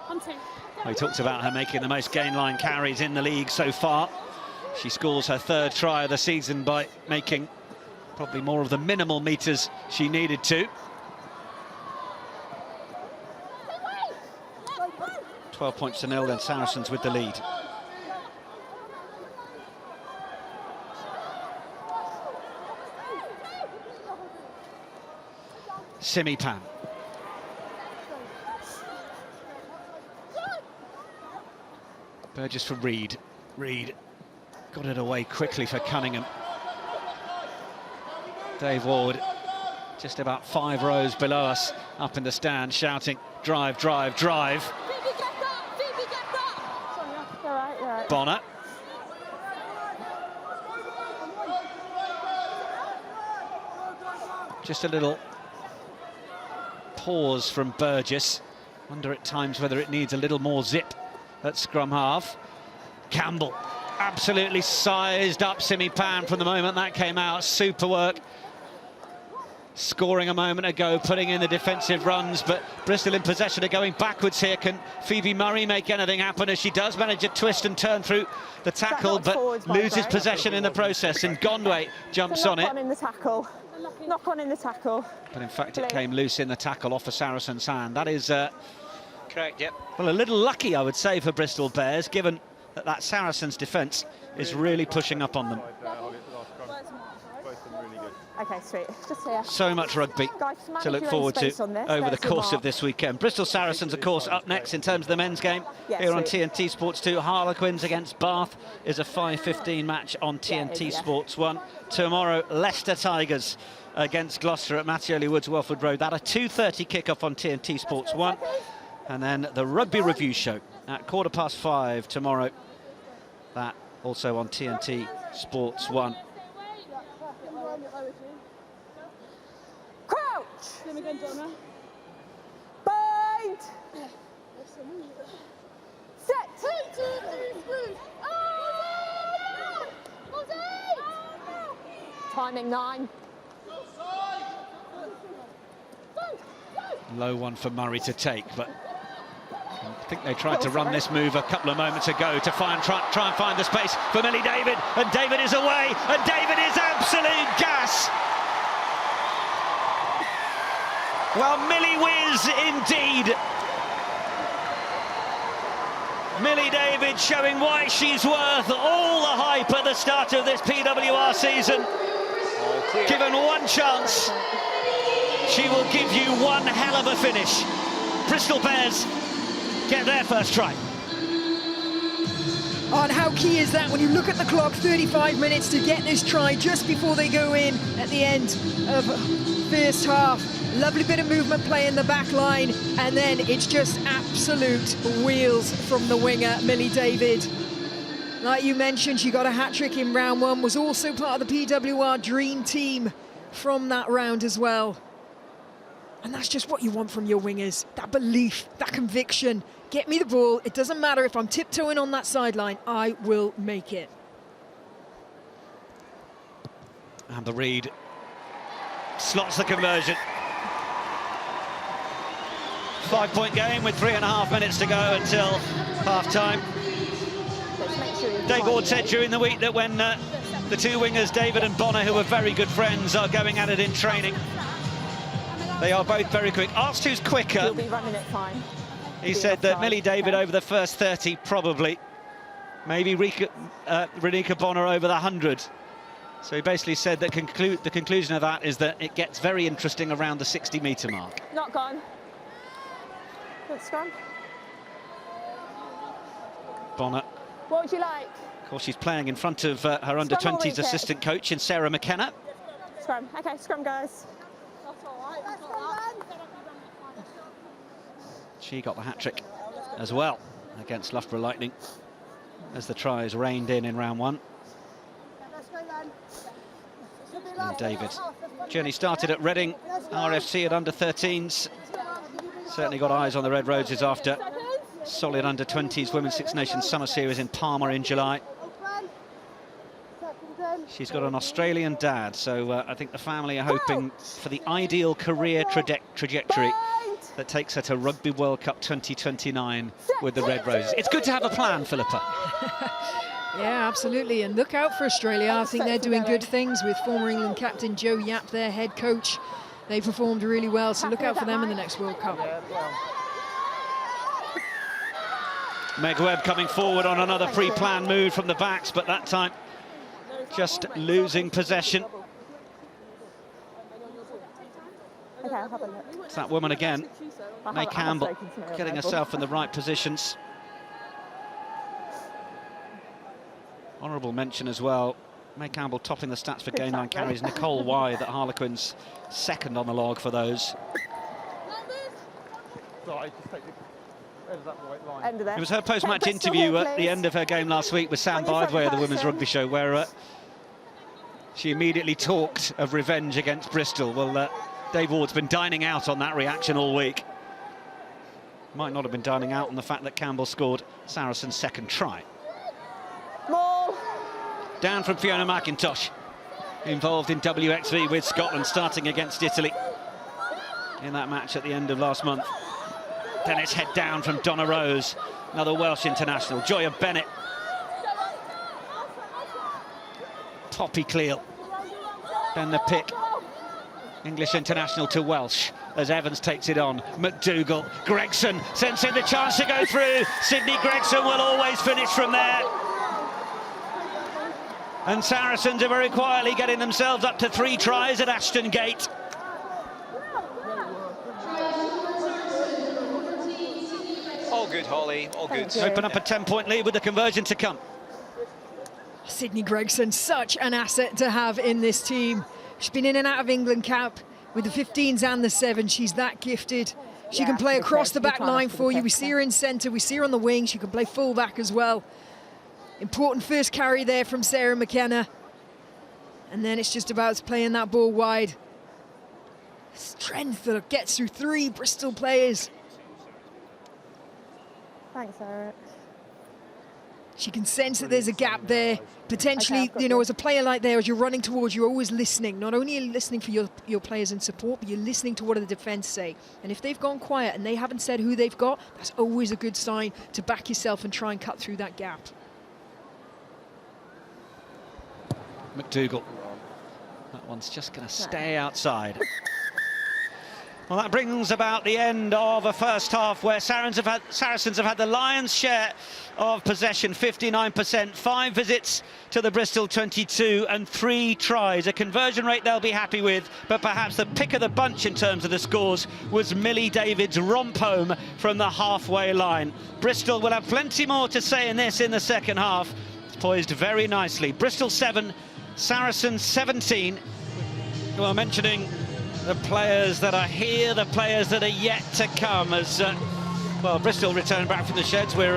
We talked about her making the most gain line carries in the league so far. She scores her third try of the season by making probably more of the minimal meters she needed to. 12 points to 0, then Saracens with the lead. Simi Pan. Burgess for Reed. Reed got it away quickly for Cunningham. Dave Ward just about 5 rows below us, up in the stand, shouting, drive, drive, drive. Bonner. Just a little pause from Burgess. Wonder at times whether it needs a little more zip at scrum half. Campbell absolutely sized up Simi Pan from the moment that came out. Super work. Scoring a moment ago, putting in the defensive runs, but Bristol in possession are going backwards here. Can Phoebe Murray make anything happen? As she does manage a twist and turn through the tackle, but loses possession in the process, and Gondway jumps on it. Knock on in the tackle. Knock on in the tackle. But in fact, it came loose in the tackle off a Saracen's hand. That is correct, yep. Well, a little lucky, I would say, for Bristol Bears, given that Saracens' defence is really pushing up on them. Okay, sweet. Just here. So much rugby to look forward to over the course of this weekend. Bristol Saracens, of course, up next in terms of the men's game here on TNT Sports 2. Harlequins against Bath is a 5:15 match on TNT Sports 1. Tomorrow, Leicester Tigers against Gloucester at Mattioli Woods, Welford Road. That a 2:30 kickoff on TNT Sports 1. And then the Rugby Review Show at 5:15 tomorrow. That also on TNT Sports 1. Bind! Set! Timing 9. Low one for Murray to take, but I think they tried to run this move a couple of moments ago to try and find the space for Millie David, and David is away, and David is absolute gas. Well, Millie whiz indeed. Millie David showing why she's worth all the hype at the start of this PWR season. Given one chance, she will give you one hell of a finish. Bristol Bears get their first try. Oh, and how key is that when you look at the clock, 35 minutes to get this try just before they go in at the end of first half. Lovely bit of movement play in the back line, and then it's just absolute wheels from the winger, Millie David. Like you mentioned, she got a hat-trick in round one, was also part of the PWR dream team from that round as well. And that's just what you want from your wingers, that belief, that conviction. Get me the ball, it doesn't matter if I'm tiptoeing on that sideline, I will make it. And the read slots the conversion. 5-point game with 3.5 minutes to go until half-time. Dave Ward said during the week that when the two wingers, David and Bonner, who are very good friends, are going at it in training, they are both very quick. Asked who's quicker. You'll be running it fine. He said that Millie David over the first 30, probably. Maybe Renika Bonner over the 100. So he basically said that the conclusion of that is that it gets very interesting around the 60-metre mark. Not gone. Good scrum. Bonner. What would you like? Of course, she's playing in front of her under-20s assistant coach in Sarah McKenna. Scrum. Okay, scrum, guys. She got the hat-trick as well against Loughborough Lightning as the tries rained in round one. And David. Journey started at Reading RFC at under-13s. Certainly got eyes on the Red Roses after solid under-20s Women's Six Nations Summer Series in Palma in July. She's got an Australian dad, so I think the family are hoping for the ideal career trajectory that takes her to Rugby World Cup 2029 with the Red Roses. It's good to have a plan, Philippa. Yeah, absolutely, and look out for Australia. I think they're doing good things with former England captain Joe Yapp, their head coach. They performed really well, so look out for them in the next World Cup. Meg Webb coming forward on another pre-planned move from the backs, but that time just losing possession. Okay, I'll have a look. It's that woman again, May Campbell, getting herself in the right positions. Honourable mention as well, May Campbell topping the stats for game line carries. Nicole Wythe at Harlequins, second on the log for those. It was her post-match interview at the end of her game last week with Sam Bytheway of the Women's Rugby Show, where she immediately talked of revenge against Bristol. Well, Dave Ward's been dining out on that reaction all week. Might not have been dining out on the fact that Campbell scored Saracens' second try. Ball. Down from Fiona McIntosh, involved in WXV with Scotland, starting against Italy in that match at the end of last month. Then it's head down from Donna Rose, another Welsh international. Joya Bennett. Poppy Cleal. Ben the pick. English international to Welsh as Evans takes it on. McDougall. Gregson sends in the chance to go through. Sydney Gregson will always finish from there. And Saracens are very quietly getting themselves up to 3 tries at Ashton Gate. All good, Holly, all good. Open up a 10-point lead with the conversion to come. Sydney Gregson, such an asset to have in this team. She's been in and out of England cap with the 15s and the 7s. She's that gifted. She can play across the back line for you. We see her in centre, we see her on the wing. She can play full back as well. Important first carry there from Sarah McKenna. And then it's just about playing that ball wide. Strength that gets through 3 Bristol players. Thanks, Eric. She can sense that there's a gap there. Potentially, you know, as a player like there, as you're running towards, you're always listening. Not only are you listening for your players in support, but you're listening to what the defence say. And if they've gone quiet and they haven't said who they've got, that's always a good sign to back yourself and try and cut through that gap. McDougall. That one's just going to stay outside. Well, that brings about the end of a first half where Saracens have had the lion's share of possession, 59%, 5 visits to the Bristol 22 and 3 tries, a conversion rate they'll be happy with, but perhaps the pick of the bunch in terms of the scores was Millie David's romp home from the halfway line. Bristol will have plenty more to say in this in the second half. It's poised very nicely. Bristol 7, Saracens 17. Well, mentioning the players that are here, the players that are yet to come, as well, Bristol return back from the sheds. We're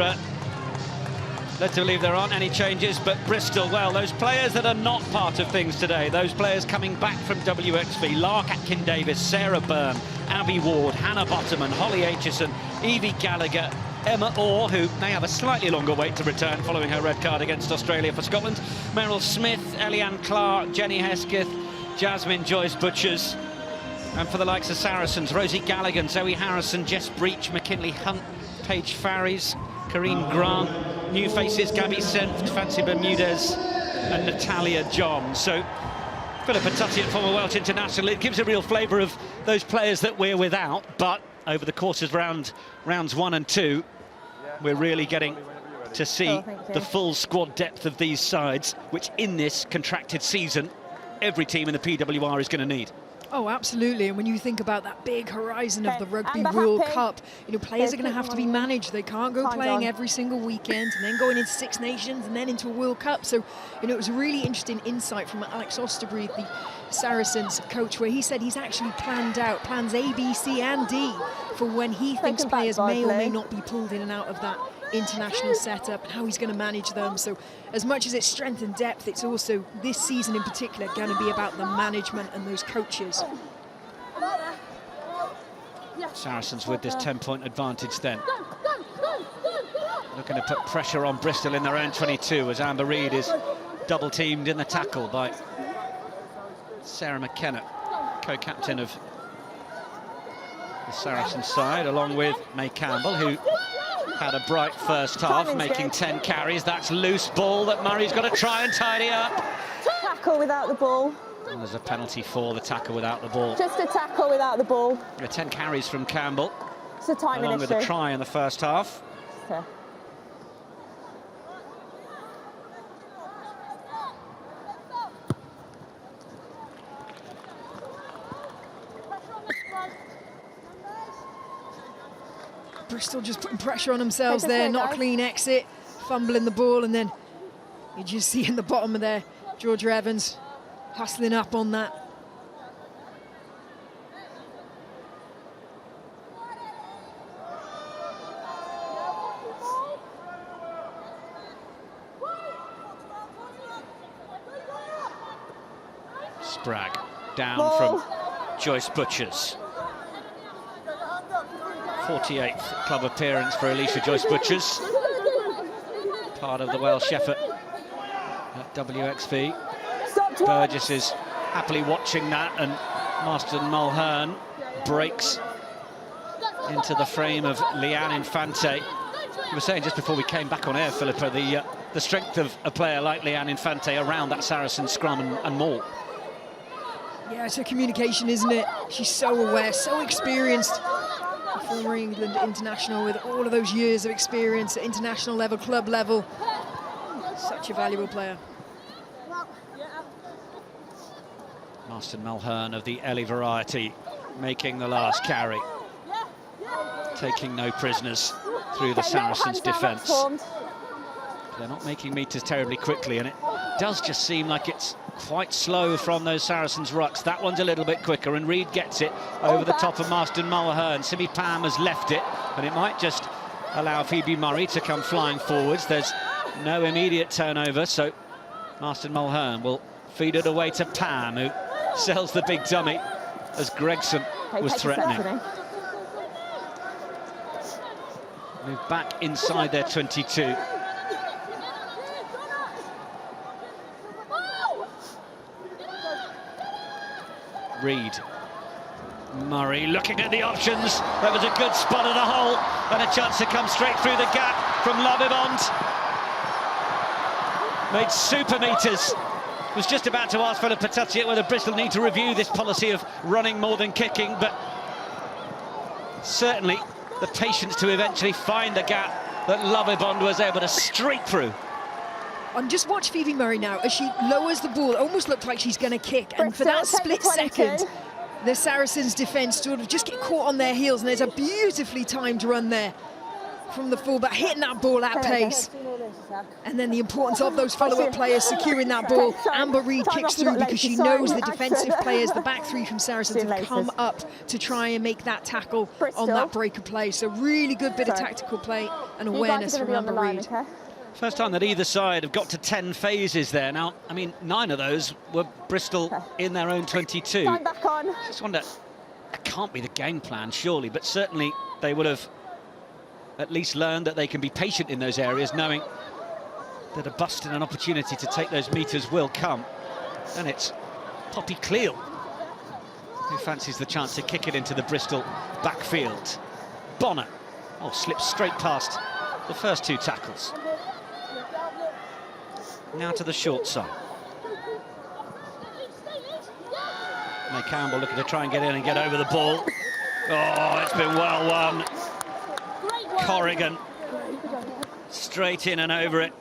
led to believe there aren't any changes, but Bristol, well, those players that are not part of things today, those players coming back from WXV, Lark Atkin-Davis, Sarah Byrne, Abby Ward, Hannah Bottoman, Holly Aitchison, Evie Gallagher, Emma Orr, who may have a slightly longer wait to return following her red card against Australia for Scotland, Meryl Smith, Eliane Clark, Jenny Hesketh, Jasmine Joyce-Butchers. And for the likes of Saracens, Rosie Galligan, Zoe Harrison, Jess Breach, McKinley Hunt, Paige Farries, Karine Grant, new faces, Gabby Senft, Fancy Bermudez and Natalia John. So Philippa Tuttiett, former Welsh international, it gives a real flavour of those players that we're without, but over the course of rounds 1 and 2, we're really getting to see the full squad depth of these sides, which in this contracted season, every team in the PWR is going to need. Oh, absolutely. And when you think about that big horizon of the Rugby World Cup, you know, players are going to have to be managed. They can't go playing every single weekend and then going into Six Nations and then into a World Cup. So, you know, it was a really interesting insight from Alex Osterbreed, the Saracens coach, where he said he's actually planned out plans A, B, C and D for when he thinks players may or may not be pulled in and out of that international setup and how he's going to manage them. So as much as it's strength and depth, it's also this season in particular going to be about the management and those coaches. Saracens with this 10-point advantage then. Looking to put pressure on Bristol in their own 22 as Amber Reid is double-teamed in the tackle by Sarah McKenna, co-captain of the Saracens side, along with May Campbell, who had a bright first half, making 10 carries. That's loose ball that Murray's got to try and tidy up. Tackle without the ball. And there's a penalty for the tackle without the ball. Just a tackle without the ball. 10 carries from Campbell. It's a timing along issue. with a try in the first half. Okay. Bristol just putting pressure on themselves there, not a clean exit, fumbling the ball, and then you just see in the bottom of there, Georgia Evans hustling up on that. Spragg down from Joyce-Butchers. 48th club appearance for Alicia Joyce-Butchers, part of the Welsh effort at WXV. Burgess is happily watching that, and Marston Mulhern breaks into the frame of Leanne Infante. You were saying just before we came back on air, Philippa, the strength of a player like Leanne Infante around that Saracen scrum and more. Yeah, it's her communication, isn't it? She's so aware, so experienced. Former England international with all of those years of experience at international level, club level. Such a valuable player. Marston Mulhern of the Ellie variety making the last carry. Taking no prisoners through the Saracens' defence. They're not making meters terribly quickly, and it does just seem like it's quite slow from those Saracens rucks. That one's a little bit quicker, and Reid gets it over the top of Marston Mulhern. Simi Pam has left it, and it might just allow Phoebe Murray to come flying forwards. There's no immediate turnover, so Marston Mulhern will feed it away to Pam, who sells the big dummy as Gregson was threatening. Move back inside their 22. Reid, Murray looking at the options. That was a good spot of the hole and a chance to come straight through the gap from Lavimond. Made super meters. Was just about to ask Philippa Tuttiett whether Bristol need to review this policy of running more than kicking, but certainly the patience to eventually find the gap that Lovibond was able to streak through. And just watch Phoebe Murray now as she lowers the ball. It almost looked like she's going to kick. And for that split second, the Saracens' defence sort of just get caught on their heels. And there's a beautifully timed run there from the fullback, hitting that ball at pace. And then the importance of those follow-up players securing that ball. Amber Reid kicks through because she knows the defensive players, the back three from Saracens, have come up to try and make that tackle on that breaker play. So really good bit of tactical play and awareness from Amber Reid. First time that either side have got to 10 phases there. Now, I mean, 9 of those were Bristol in their own 22. Back on. Just wonder, it can't be the game plan, surely, but certainly they would have at least learned that they can be patient in those areas, knowing that a bust and an opportunity to take those metres will come. And it's Poppy Cleal who fancies the chance to kick it into the Bristol backfield. Bonner, slips straight past the first 2 tackles. Now to the short side. May Campbell looking to try and get in and get over the ball. Oh, it's been well won. Corrigan straight in and over it.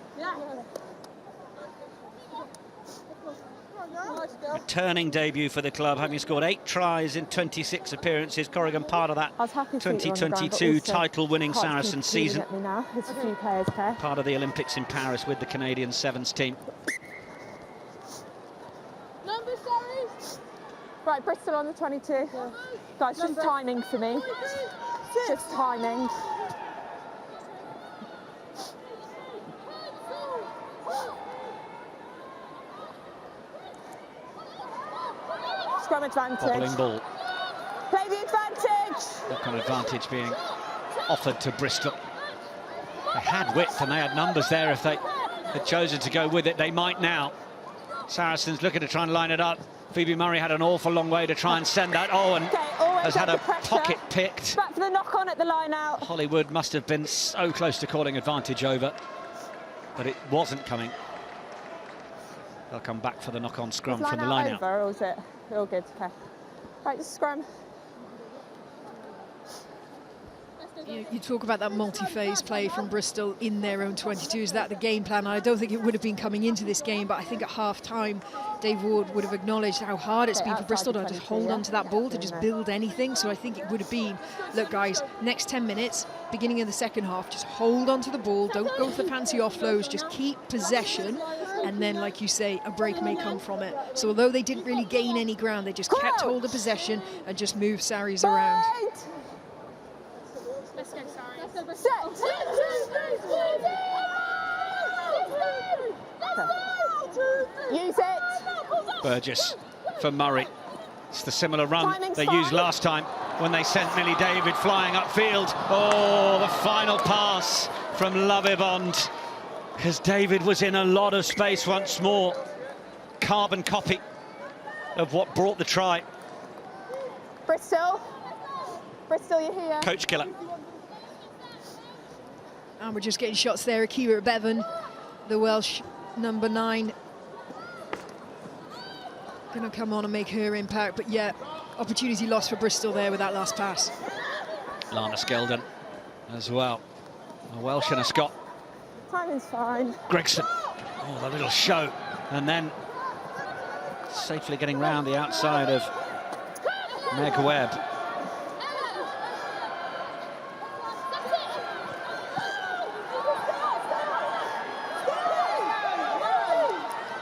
Returning debut for the club, having scored 8 tries in 26 appearances. Corrigan part of that 2022 title-winning Saracens season. Part of the Olympics in Paris with the Canadian Sevens team. Right, Bristol on the 22. Guys, just timing for me. Just timing. Scrum advantage. Bobbling ball. Play the advantage. What kind of advantage being offered to Bristol? They had width and they had numbers there. If they had chosen to go with it, they might now. Saracens looking to try and line it up. Phoebe Murray had an awful long way to try and send that. Oh, and has had a pocket picked. Back for the knock-on at the line out. Hollywood must have been so close to calling advantage over, but it wasn't coming. They'll come back for the knock-on scrum from the line out. Or is it all good? Okay. Right, just scrum. You talk about that multi-phase play from Bristol in their own 22. Is that the game plan? I don't think it would have been coming into this game, but I think at half-time, Dave Ward would have acknowledged how hard it's been for Bristol to just hold on to that ball, to just build anything. So I think it would have been, look, guys, next 10 minutes, beginning of the second half, just hold on to the ball, don't go for fancy offloads, just keep possession, and then, like you say, a break may come from it. So although they didn't really gain any ground, they just kept hold of possession and just moved Saris around. Let's go, Sarri. Use it. Burgess for Murray. It's the similar run they used last time when they sent Millie David flying upfield. Oh, the final pass from Lovibond, because David was in a lot of space once more. Carbon copy of what brought the try. Bristol, you're here. Coach killer. And we're just getting shots there. Akira Bevan, the Welsh number 9, going to come on and make her impact. But yeah, opportunity lost for Bristol there with that last pass. Lana Skeldon as well. A Welsh and a Scot. Timing's fine. Gregson. Oh, the little show. And then safely getting round the outside of Meg Webb.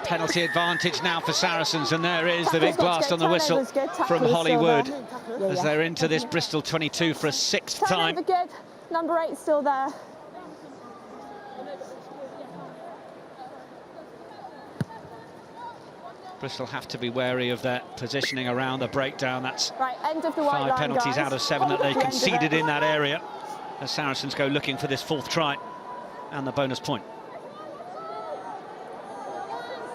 Penalty advantage now for Saracens, and there is the big blast on the whistle from Hollywood as they're into this Bristol 22 for a 6th time. Good. Number 8 still there. Bristol have to be wary of their positioning around the breakdown. That's right, end of the white 5 line, penalties guys. out of 7 that they conceded in that area, as Saracens go looking for this 4th try and the bonus point.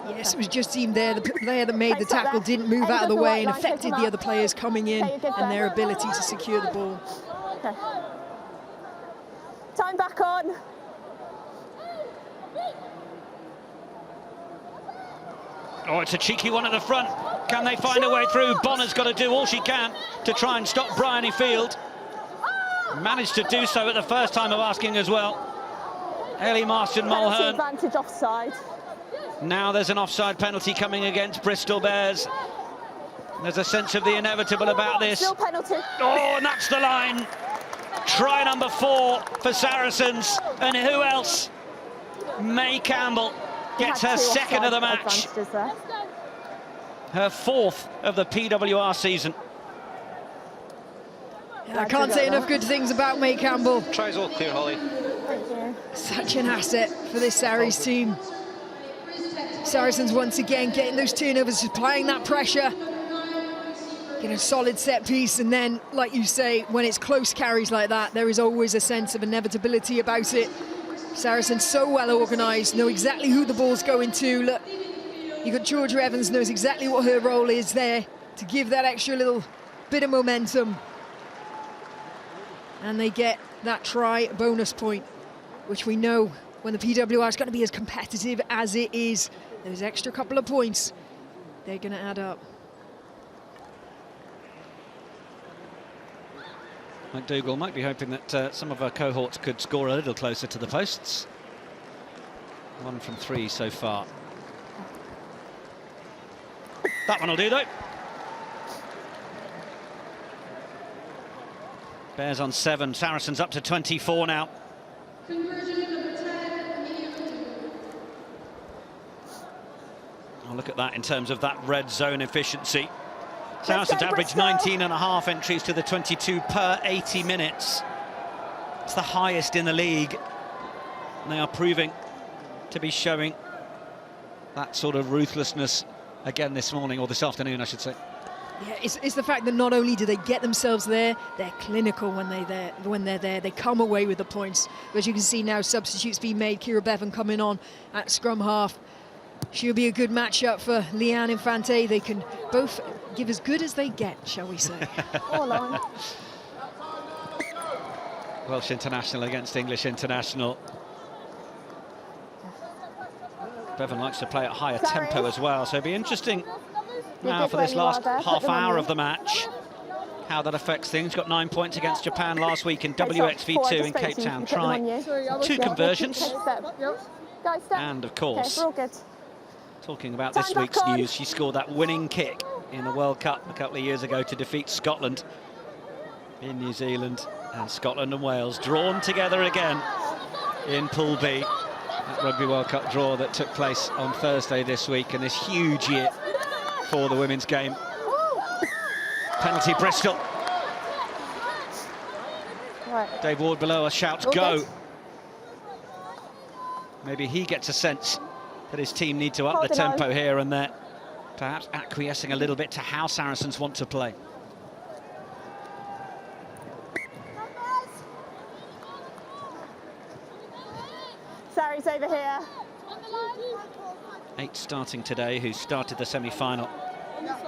Yes, it was just seemed there. The player that made the tackle didn't move out of the way and affected the other players coming in and their ability to secure the ball. Okay. Time back on. Oh, it's a cheeky one at the front. Can they find a way through? Bonner's got to do all she can to try and stop Bryony Field. Managed to do so at the first time of asking as well. Ellie Marston-Mulhern. Advantage offside. Now there's an offside penalty coming against Bristol Bears. There's a sense of the inevitable about this. Still penalty. Oh, and that's the line. Try number 4 for Saracens. And who else? May Campbell gets her second of the match. Her 4th of the PWR season. I can't say enough good things about May Campbell. Tries all clear, Holly. Thank you. Such an asset for this Sarries team. Saracens once again getting those turnovers, applying that pressure. Getting a solid set piece, and then, like you say, when it's close carries like that, there is always a sense of inevitability about it. Saracens so well organised, know exactly who the ball's going to. Look, you've got Georgia Evans, knows exactly what her role is there to give that extra little bit of momentum. And they get that try bonus point, which we know when the PWR is going to be as competitive as it is, those extra couple of points, they're going to add up. McDougall might be hoping that some of her cohorts could score a little closer to the posts. 1 from 3 so far. That one will do, though. Bears on 7, Saracens up to 24 now. I'll look at that in terms of that red zone efficiency. Saracens average 19.5 entries to the 22 per 80 minutes. It's the highest in the league. And they are proving to be showing that sort of ruthlessness again this morning, or this afternoon, I should say. Yeah, it's the fact that not only do they get themselves there, they're clinical when they're there. They come away with the points. But as you can see now, substitutes being made. Kira Bevan coming on at scrum half. She'll be a good matchup for Leanne Infante. They can both give as good as they get, shall we say. Welsh international against English international. Bevan likes to play at higher tempo as well, so it'll be interesting now for this last half hour of the match how that affects things. Got 9 points against Japan last week in WXV2 in Cape Town. Try 2 conversions. And of course, talking about this week's news, she scored that winning kick in the World Cup a couple of years ago to defeat Scotland in New Zealand. And Scotland and Wales drawn together again in Pool B. That Rugby World Cup draw that took place on Thursday this week, and this huge year for the women's game. Penalty Bristol. Dave Ward below us shouts go. Maybe he gets a sense that his team need to up the tempo here and there, perhaps acquiescing a little bit to how Saracens want to play. Sarries over here. 8 starting today, who started the semi-final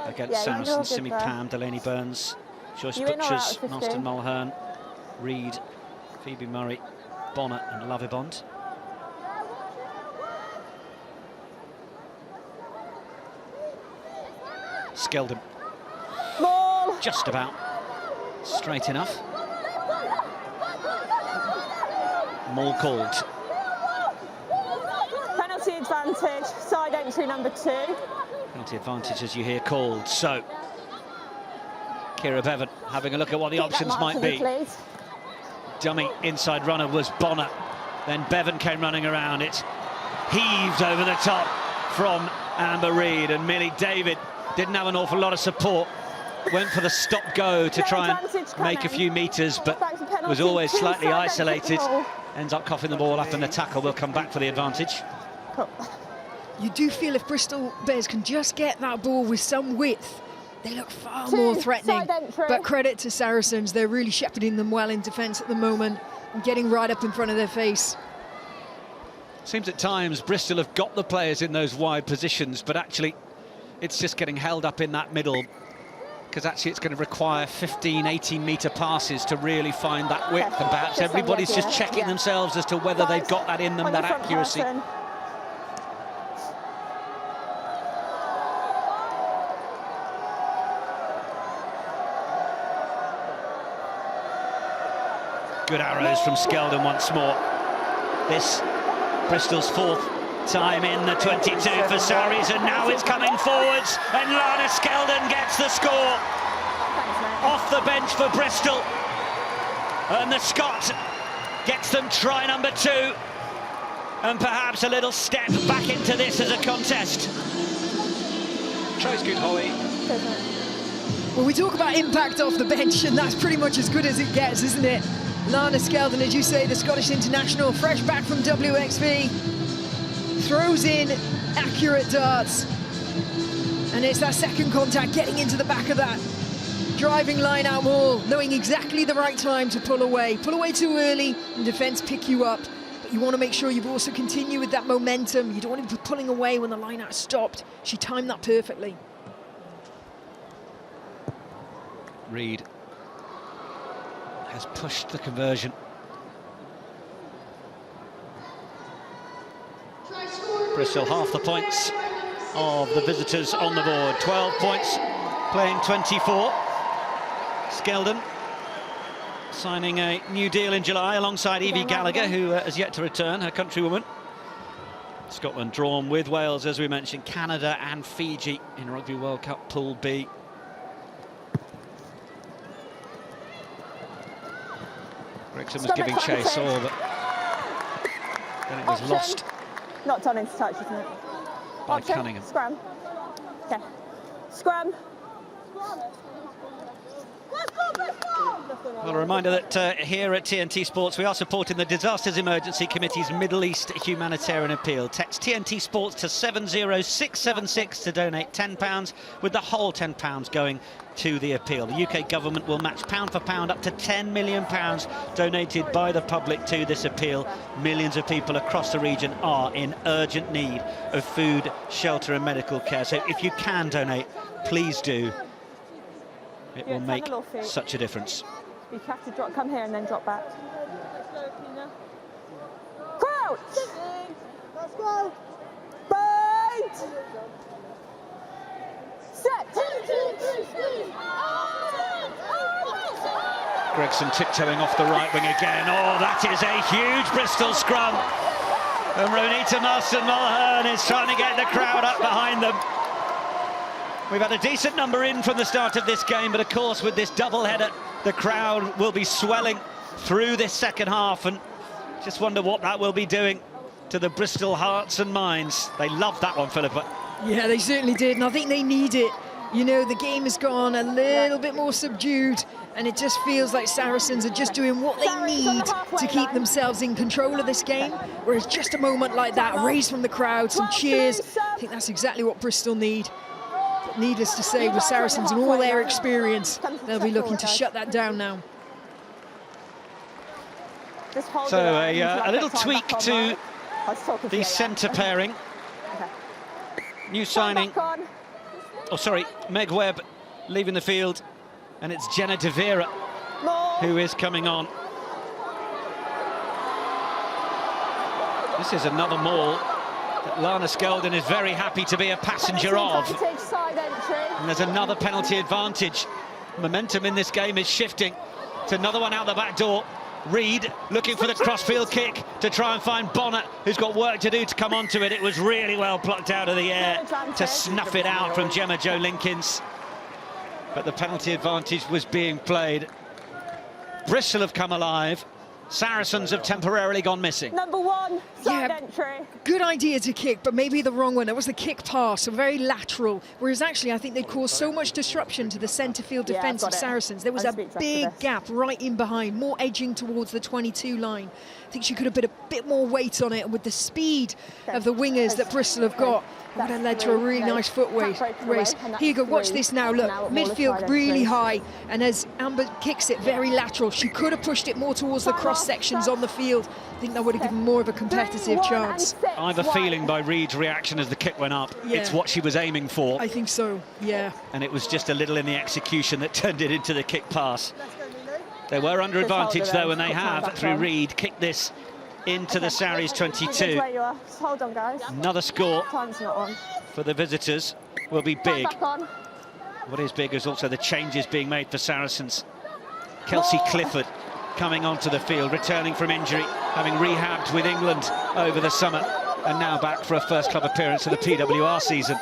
against Saracens. Simi Pam, Delaney Burns, Joyce Butchers, Marston Mulhern, Reed, Phoebe Murray, Bonner and Lovibond. Skeldon. Ball. Just about. Straight enough. Maul called. Penalty advantage, side entry number 2. Penalty advantage as you hear called. So, Kira Bevan having a look at what the options might be. Dummy inside runner was Bonner. Then Bevan came running around. It's heaved over the top from Amber Reed, and Millie David didn't have an awful lot of support. Went for the stop-go to try and make a few metres, but was always slightly isolated. Ends up coughing the ball up, and the tackle will come back for the advantage. You do feel if Bristol Bears can just get that ball with some width, they look far more threatening. But credit to Saracens, they're really shepherding them well in defence at the moment and getting right up in front of their face. Seems at times Bristol have got the players in those wide positions, but actually it's just getting held up in that middle, because actually it's going to require 15, 18-metre passes to really find that width, and perhaps everybody's just checking themselves as to whether they've got that in them, that accuracy. Good arrows from Skeldon once more. This Bristol's 4th time in the 22 for Sarries, and now it's coming forwards, and Lana Skeldon gets the score. Off the bench for Bristol, and the Scot gets them try number 2, and perhaps a little step back into this as a contest. Tries good, Holly. Well, we talk about impact off the bench, and that's pretty much as good as it gets, isn't it? Lana Skeldon, as you say, the Scottish international, fresh back from WXV, throws in accurate darts, and it's that second contact getting into the back of that driving line out wall, knowing exactly the right time to pull away. Pull away too early and defence pick you up, but you want to make sure you also continue with that momentum. You don't want to be pulling away when the line out stopped. She timed that perfectly. Reid has pushed the conversion. Bristol half the points of the visitors on the board. 12 points, playing 24. Skeldon signing a new deal in July alongside Evie Gallagher, who has yet to return, her countrywoman. Scotland drawn with Wales, as we mentioned, Canada and Fiji in Rugby World Cup Pool B. Gregson was giving chase, but then it was lost. Not done into touch, isn't it? By Cunningham. Scrum. Okay. Scrum. Well, a reminder that here at TNT Sports we are supporting the Disasters Emergency Committee's Middle East Humanitarian Appeal. Text TNT Sports to 70676 to donate £10, with the whole £10 going to the appeal. The UK government will match pound for pound up to £10 million donated by the public to this appeal. Millions of people across the region are in urgent need of food, shelter and medical care. So if you can donate, please do. It will make such a difference. You have to drop, come here and then drop back. Crouch! Let's go! Right! Set! Gregson tiptoeing off the right wing again. Oh, that is a huge Bristol scrum. And Ronita Marston-Mulhern is trying to get the crowd up behind them. We've had a decent number in from the start of this game, but of course with this double-header, the crowd will be swelling through this second half, and just wonder what that will be doing to the Bristol hearts and minds. They loved that one, Philippa. Yeah, they certainly did, and I think they need it. You know, the game has gone a little bit more subdued, and it just feels like Saracens are just doing what they need to keep themselves in control of this game, whereas just a moment like that, raised from the crowd, some cheers, I think that's exactly what Bristol need. Needless to say, with Saracens and all their experience, they'll be looking to shut that down now. So a little tweak to the centre pairing. New signing. Oh, sorry, Meg Webb leaving the field, and it's Jenna De Vera who is coming on. This is another maul that Lana Skeldon is very happy to be a passenger of. And there's another penalty advantage. Momentum in this game is shifting. It's another one out the back door. Reid looking for the crossfield kick to try and find Bonner, who's got work to do to come onto it. It was really well plucked out of the air to snuff it out from Gemma Jo Linkins. But the penalty advantage was being played. Bristol have come alive. Saracens have temporarily gone missing. Number 1, side entry. Good idea to kick, but maybe the wrong one. It was the kick pass, so very lateral. Whereas actually, I think they caused so much disruption to the centre field defence of Saracens. There was a big gap right in behind, more edging towards the 22 line. I think she could have put a bit more weight on it, and with the speed of the wingers that Bristol have got, it would have led to a really nice foot race. Here you go, watch this now, look, midfield really high, and as Amber kicks it very lateral, she could have pushed it more towards the cross sections on the field. I think that would have given more of a competitive chance. I have a feeling by Reid's reaction as the kick went up, it's what she was aiming for. I think so, yeah. And it was just a little in the execution that turned it into the kick pass. They were under advantage though, and they have, through Reid, kicked this into the Sarries 22. Hold on, guys. Another score Time's not on. for the visitors will be big. What is big is also the changes being made for Saracens. Kelsey Clifford coming onto the field, returning from injury, having rehabbed with England over the summer, and now back for a first club appearance of the PWR season.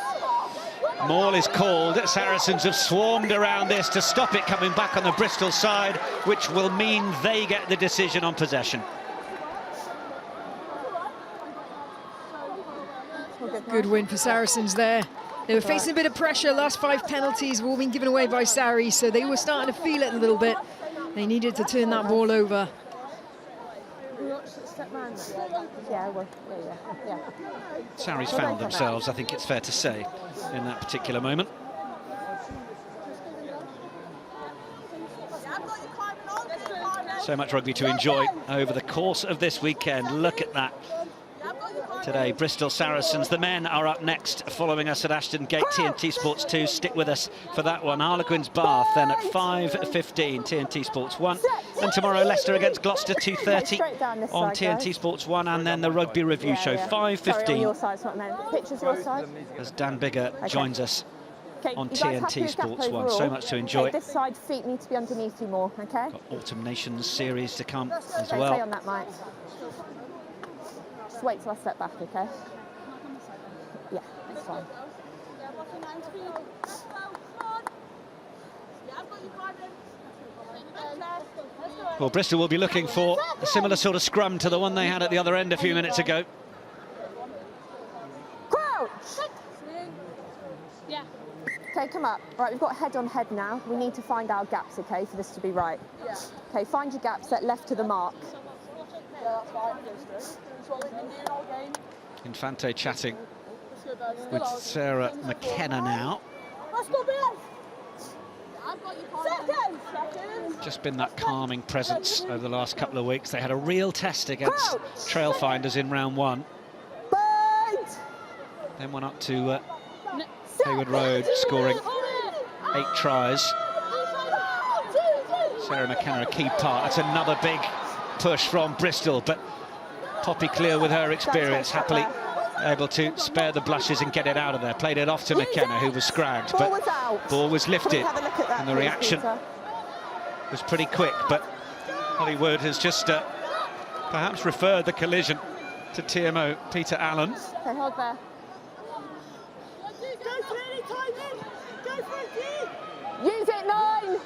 Maul is called. Saracens have swarmed around this to stop it coming back on the Bristol side, which will mean they get the decision on possession. Good win for Saracens there. They were facing a bit of pressure. Last 5 penalties have all been given away by Sarri, so they were starting to feel it a little bit. They needed to turn that ball over. Sarri's found themselves, I think it's fair to say, in that particular moment. So much rugby to enjoy over the course of this weekend. Look at that. Today, Bristol Saracens, the men are up next, following us at Ashton Gate, TNT Sports 2. Stick with us for that one. Harlequins Bath then at 5:15, TNT Sports 1. And tomorrow, Leicester against Gloucester, 2:30 on TNT Sports 1. And then the Rugby Review Show, 5:15. As Dan Bigger joins us on TNT Sports 1. So much to enjoy. This side, feet need to be underneath you more, okay? Got Autumn Nations series to come as Stay well. on that, Mike. Just wait till I step back, okay? Yeah, that's fine. Well, Bristol will be looking for a similar sort of scrum to the one they had at the other end a few minutes ago. Crouch! Yeah. Okay, come up. Right, we've got head on head now. We need to find our gaps, okay, for this to be right. Yeah. Okay, find your gaps, set left to the mark. Yeah, that's fine. That's what we've been doing all game. Infante chatting with Sarah McKenna now. Let's go, Bears! Just been that calming presence over the last couple of weeks. They had a real test against Trailfinders in round 1. Then went up to Hayward Road, scoring 8 tries. Sarah McKenna a key part. That's another big push from Bristol, but Poppy Clear with her experience happily able to spare the blushes and get it out of there. Played it off to McKenna, who was scragged, but ball was lifted, and the reaction was pretty quick. But Hollywood has just perhaps referred the collision to TMO Peter Allen. Okay, hold there. Use it, 9!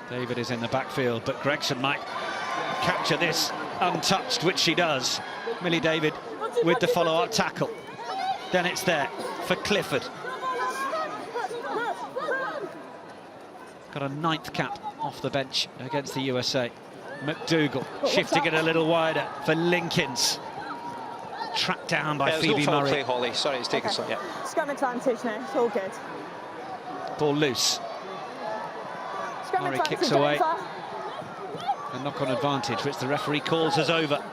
David is in the backfield, but Gregson might capture this untouched, which she does. Millie David with the follow-up tackle. Then it's there for Clifford. Got a 9th cap off the bench against the USA. McDougall shifting it a little wider for Linkins. Tracked down by Phoebe Murray. Play, Holly. Sorry, it's taken so. Yeah. Scrum advantage now. It's all good. Ball loose. Scrum Murray advantage, kicks away. over. A knock-on advantage, which the referee calls as over.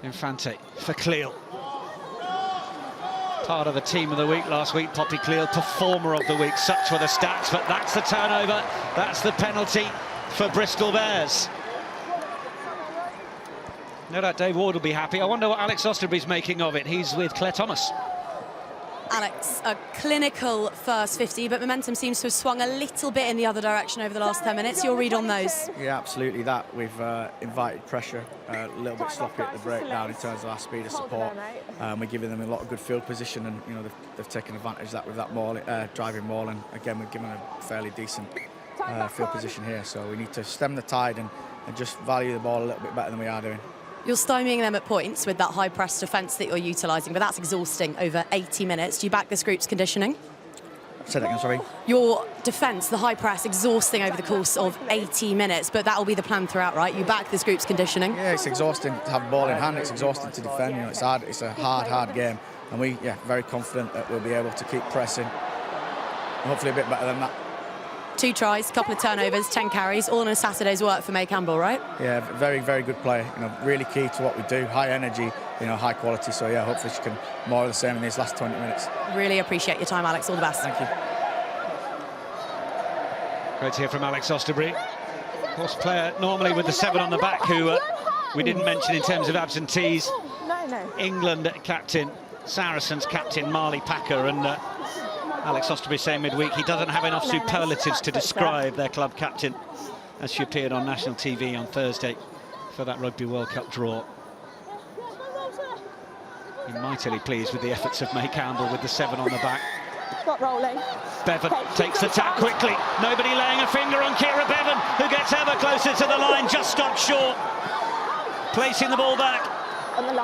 Infante for Cleal. Part of the team of the week last week, Poppy Cleal, performer of the week. Such were the stats, but that's the turnover. That's the penalty for Bristol Bears. No doubt Dave Ward will be happy. I wonder what Alex Osterbury's making of it. He's with Claire Thomas. Alex, a clinical first 50, but momentum seems to have swung a little bit in the other direction over the last 10 minutes. Your read on those? Yeah, absolutely that. We've invited pressure, a little bit sloppy at the breakdown in terms of our speed of support. We're giving them a lot of good field position, and you know they've taken advantage of that with that maul, driving maul, and again we've given a fairly decent field position here. So we need to stem the tide and just value the ball a little bit better than we are doing. You're stymieing them at points with that high press defence that you're utilising, but that's exhausting over 80 minutes. Do you back this group's conditioning? Say that again, sorry. Your defence, the high press, exhausting over the course of 80 minutes, but that will be the plan throughout, right? You back this group's conditioning? Yeah, it's exhausting to have the ball in hand. It's exhausting to defend. You know, it's hard. It's a hard game, and we, very confident that we'll be able to keep pressing. Hopefully, a bit better than that. 2 tries, couple of turnovers, 10 carries, all in a Saturday's work for May Campbell, right? Yeah, very, very good play. You know, really key to what we do. High energy, you know, high quality. So yeah, hopefully she can more of the same in these last 20 minutes. Really appreciate your time, Alex. All the best. Thank you. Great to hear from Alex Osterbury. Of course, player normally with the 7 on the back, who we didn't mention in terms of absentees. England captain Saracens captain Marley Packer, and Alex Osterby saying midweek he doesn't have enough superlatives to describe their club captain as she appeared on national TV on Thursday for that Rugby World Cup draw. You're mightily pleased with the efforts of May Campbell with the 7 on the back. Got rolling. Bevan takes the tap quickly. Nobody laying a finger on Kira Bevan, who gets ever closer to the line, just stopped short. Placing the ball back.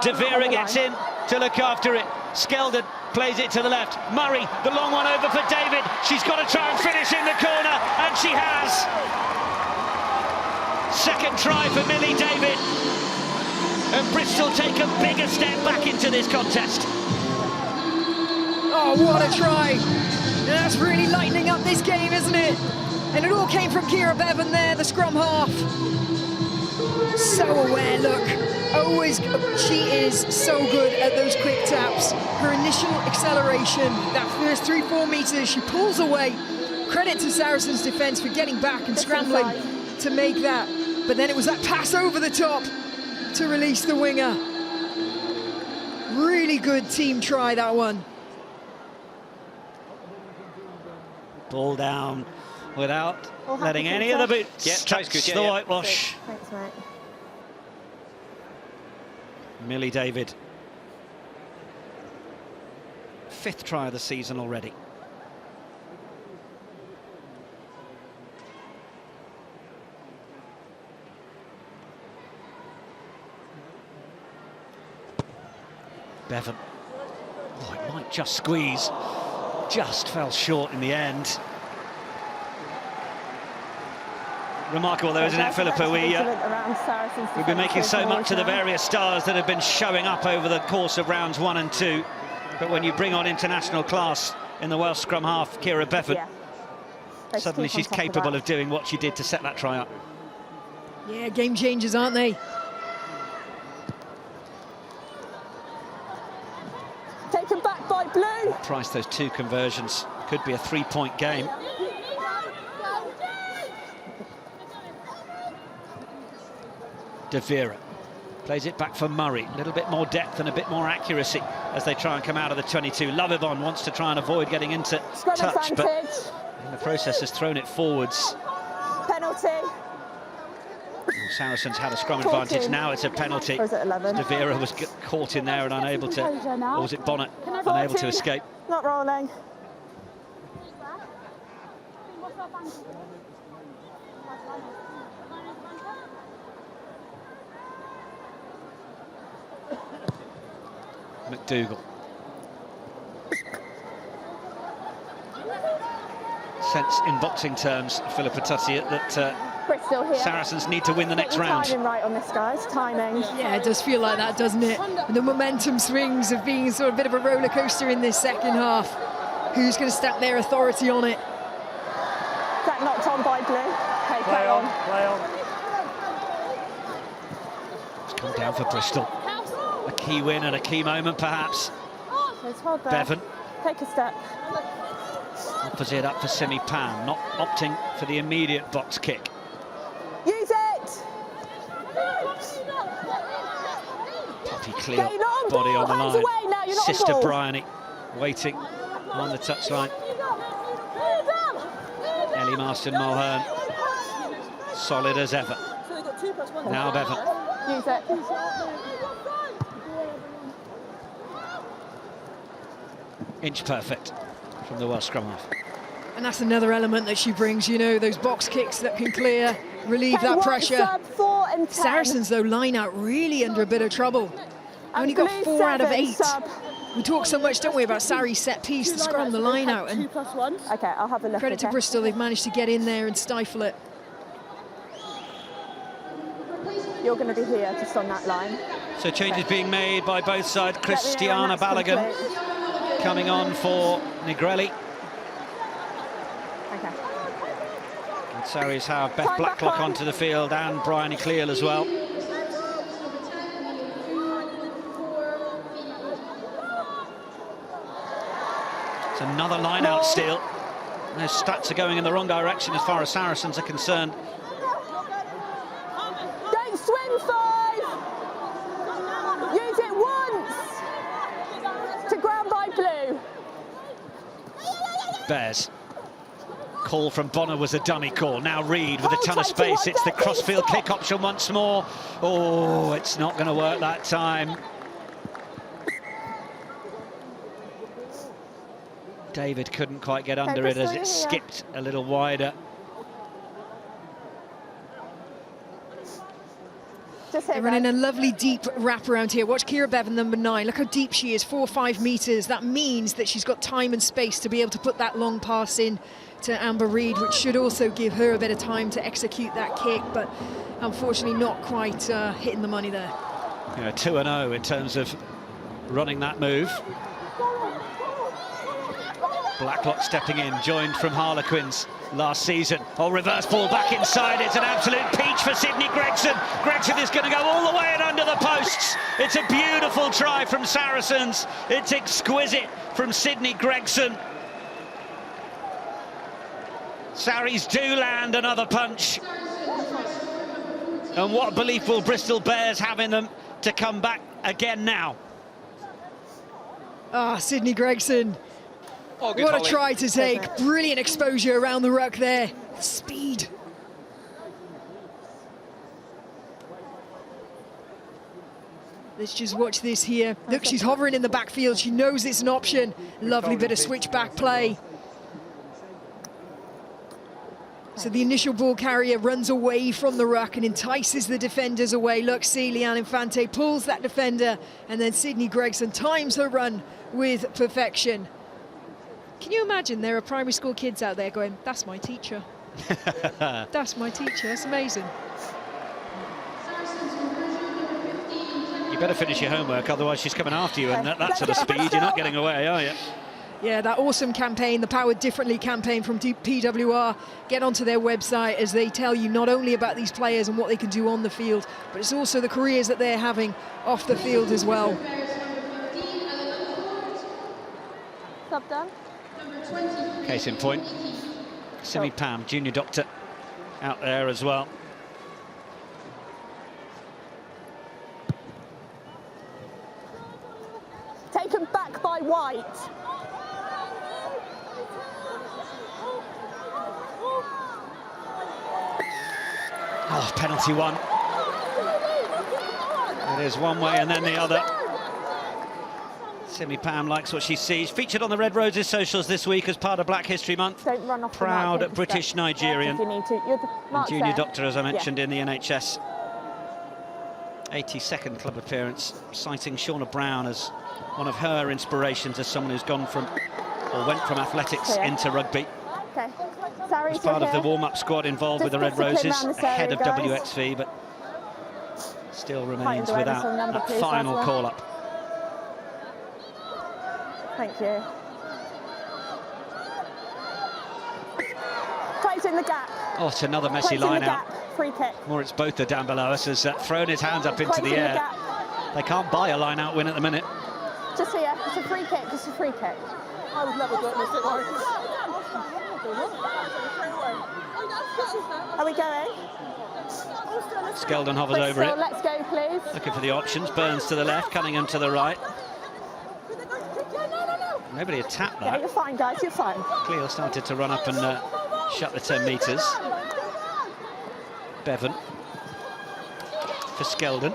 De Vera gets in to look after it. Skelder plays it to the left. Murray, the long one over for David. She's got to try and finish in the corner, and she has. Second try for Millie David. And Bristol take a bigger step back into this contest. Oh, what a try. That's really lightening up this game, isn't it? And it all came from Kira Bevan there, the scrum half. So aware, look. Always, she is so good at those quick taps. Her initial acceleration, that first 3-4 meters, she pulls away. Credit to Saracens' defence for getting back and scrambling to make that. But then it was that pass over the top to release the winger. Really good team try, that one. Ball down without letting any of the boots touch the whitewash. Thanks, mate. Millie David. 5th try of the season already. Bevan. Oh, it might just squeeze. Just fell short in the end. Remarkable though, isn't it, Philippa? We've been making so much of the various stars that have been showing up over the course of rounds 1 and 2. But when you bring on international class in the Welsh scrum half, Kira Bevan, suddenly she's capable of doing what she did to set that try up. Yeah, game changers, aren't they? Taken back by Blue. Price those 2 conversions. Could be a 3-point game. De Vera plays it back for Murray. A little bit more depth and a bit more accuracy as they try and come out of the 22. Lovibon wants to try and avoid getting into touch, but in the process has thrown it forwards. Penalty. Saracens had a scrum advantage. Now it's a penalty. Or is it 11? De Vera was caught in there and unable to, or was it Bonnet, unable to escape. Not rolling. McDougall. Sense in boxing terms, Philippa Tutty, that Bristol here. Saracens need to win the next round. Timing right on this, guys. Timing. Yeah, it does feel like that, doesn't it? And the momentum swings of being sort of a bit of a roller coaster in this second half. Who's going to stamp their authority on it? That knocked on by Blue. Okay, Play on, play on. It's come down for Bristol. A key win and a key moment, perhaps. Bevan. Take a step. Offers it up for Simi Pan, not opting for the immediate box kick. Use it! Poppy clear, body on the line. Sister Bryony waiting on the touchline. Ellie Marston-Mulhern, solid as ever. Now Bevan. Use it. Inch perfect from the Welsh scrum half. And that's another element that she brings, you know, those box kicks that can clear, relieve that pressure. Saracens, though, line out really under a bit of trouble. Only got 4 out of 8. We talk so much, don't we, about Sari's set piece, the scrum, the line out. And okay, I'll have a look. Credit to Bristol, they've managed to get in there and stifle it. You're going to be here just on that line. So changes being made by both sides. Christiana Balogun coming on for Negrelli. Okay. And Saris have Beth Blacklock onto the field and Bryony Cleal as well. It's another line-out steal. Those stats are going in the wrong direction as far as Saracens are concerned. Don't swim, 5! Use it once! To Bears. Call from Bonner was a dummy call. Now Reed with a ton of space. It's the crossfield kick option once more. Oh, it's not going to work that time. David couldn't quite get under it as it skipped a little wider. They're running a lovely deep wrap around here. Watch Kira Bevan, number 9. Look how deep she is, 4 or 5 metres. That means that she's got time and space to be able to put that long pass in to Amber Reed, which should also give her a bit of time to execute that kick, but unfortunately not quite hitting the money there. You know, 2-0 in terms of running that move. Blacklock stepping in, joined from Harlequins last season. Oh, reverse ball back inside. It's an absolute peach for Sydney Gregson. Gregson is going to go all the way and under the posts. It's a beautiful try from Saracens. It's exquisite from Sydney Gregson. Sarries do land another punch. And what belief will Bristol Bears have in them to come back again now? Ah, Sydney Gregson. Oh, what a try to take. Brilliant exposure around the ruck there. Speed. Let's just watch this here. Look, she's hovering in the backfield. She knows it's an option. Lovely bit of switchback play. So the initial ball carrier runs away from the ruck and entices the defenders away. Look, Leanne Infante pulls that defender, and then Sydney Gregson times her run with perfection. Can you imagine there are primary school kids out there going, that's my teacher. That's my teacher. It's amazing. You better finish your homework, otherwise she's coming after you, and at that sort of speed, you're not getting away, are you? Yeah, that awesome campaign, the Powered Differently campaign from PWR. Get onto their website as they tell you not only about these players and what they can do on the field, but it's also the careers that they're having off the field as well. Sub done. Case in point, Simi Pam, junior doctor, out there as well. Taken back by White. Oh, penalty one. It is one way and then the other. Simi Pam likes what she sees. Featured on the Red Roses socials this week as part of Black History Month. Don't run off. Proud British Nigerian. And junior doctor, as I mentioned, in the NHS. 82nd club appearance, citing Shauna Brown as one of her inspirations as someone who's gone from, or went from athletics into rugby. Okay. As part of the warm-up squad involved with the Red Roses, ahead of WXV, but still remains without that final call-up. Thank you. Closing the gap. Oh, it's another messy line out. Free kick. Moritz Botha down below us has thrown his hands up into the air. They can't buy a line-out win at the minute. Just here, it's a free kick, just a free kick. I would never do it. Are we going? Skeldon hovers over it. Let's go, please. Looking for the options. Burns to the left, Cunningham to the right. Nobody had tapped that. Yeah, you're fine, guys, you're fine. Cleo started to run up and shut the 10 metres. Bevan for Skeldon.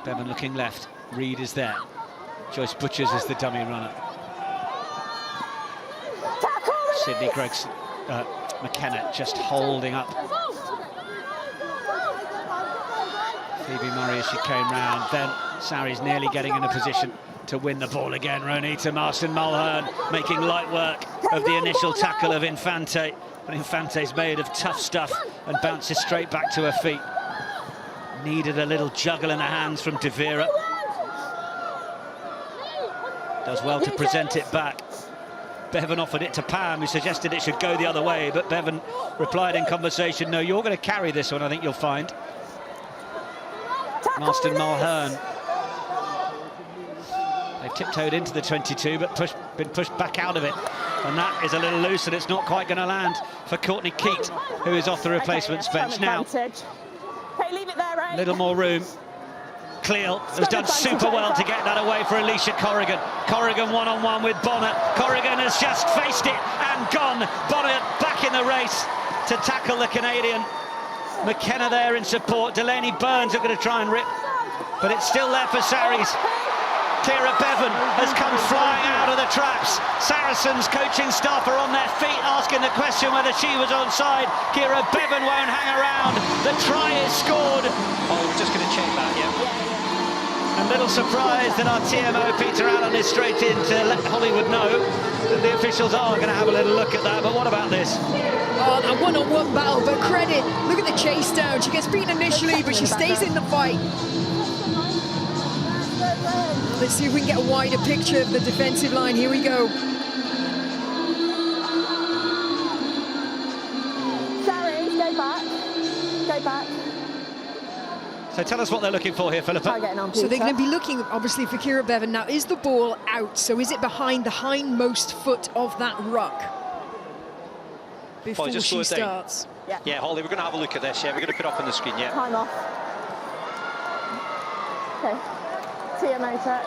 Bevan looking left. Reed is there. Joyce Butchers is the dummy runner. Sydney Gregson, McKenna just holding up. Phoebe Murray as she came round. Then Sarries nearly getting in a position to win the ball again. Ronita Marston-Mulhern making light work of the initial tackle of Infante. But Infante's made of tough stuff and bounces straight back to her feet. Needed a little juggle in the hands from De Vera. Does well to present it back. Bevan offered it to Pam, who suggested it should go the other way, but Bevan replied in conversation, no, you're going to carry this one, I think you'll find. Marston-Mulhern. They've tiptoed into the 22, but been pushed back out of it. And that is a little loose, and it's not quite going to land for Courtney Keat, who is off the replacements bench now. Okay, leave it there, right? A little more room. Cleal has done super well to get that away for Alicia Corrigan. Corrigan one-on-one with Bonnet. Corrigan has just faced it and gone. Bonnet back in the race to tackle the Canadian. McKenna there in support. Delaney Burns are going to try and rip, but it's still there for Sarries. Kira Bevan has come flying out of the traps. Saracens coaching staff are on their feet asking the question whether she was onside. Kira Bevan won't hang around. The try is scored. Oh, we're just going to check that, yeah. A little surprised that our TMO Peter Allen is straight in to let Hollywood know that the officials are going to have a little look at that. But what about this? Oh, that one-on-one battle, but credit. Look at the chase down. She gets beaten initially, but she stays in the fight. Let's see if we can get a wider picture of the defensive line. Here we go. Sarries, go back. Go back. So tell us what they're looking for here, Philippa. So they're going to be looking, obviously, for Kira Bevan. Now, is the ball out? So is it behind the hindmost foot of that ruck before she starts? Yeah, Holly, we're going to have a look at this. Yeah, we're going to put it up on the screen. Yeah. Time off. Okay. TMO check.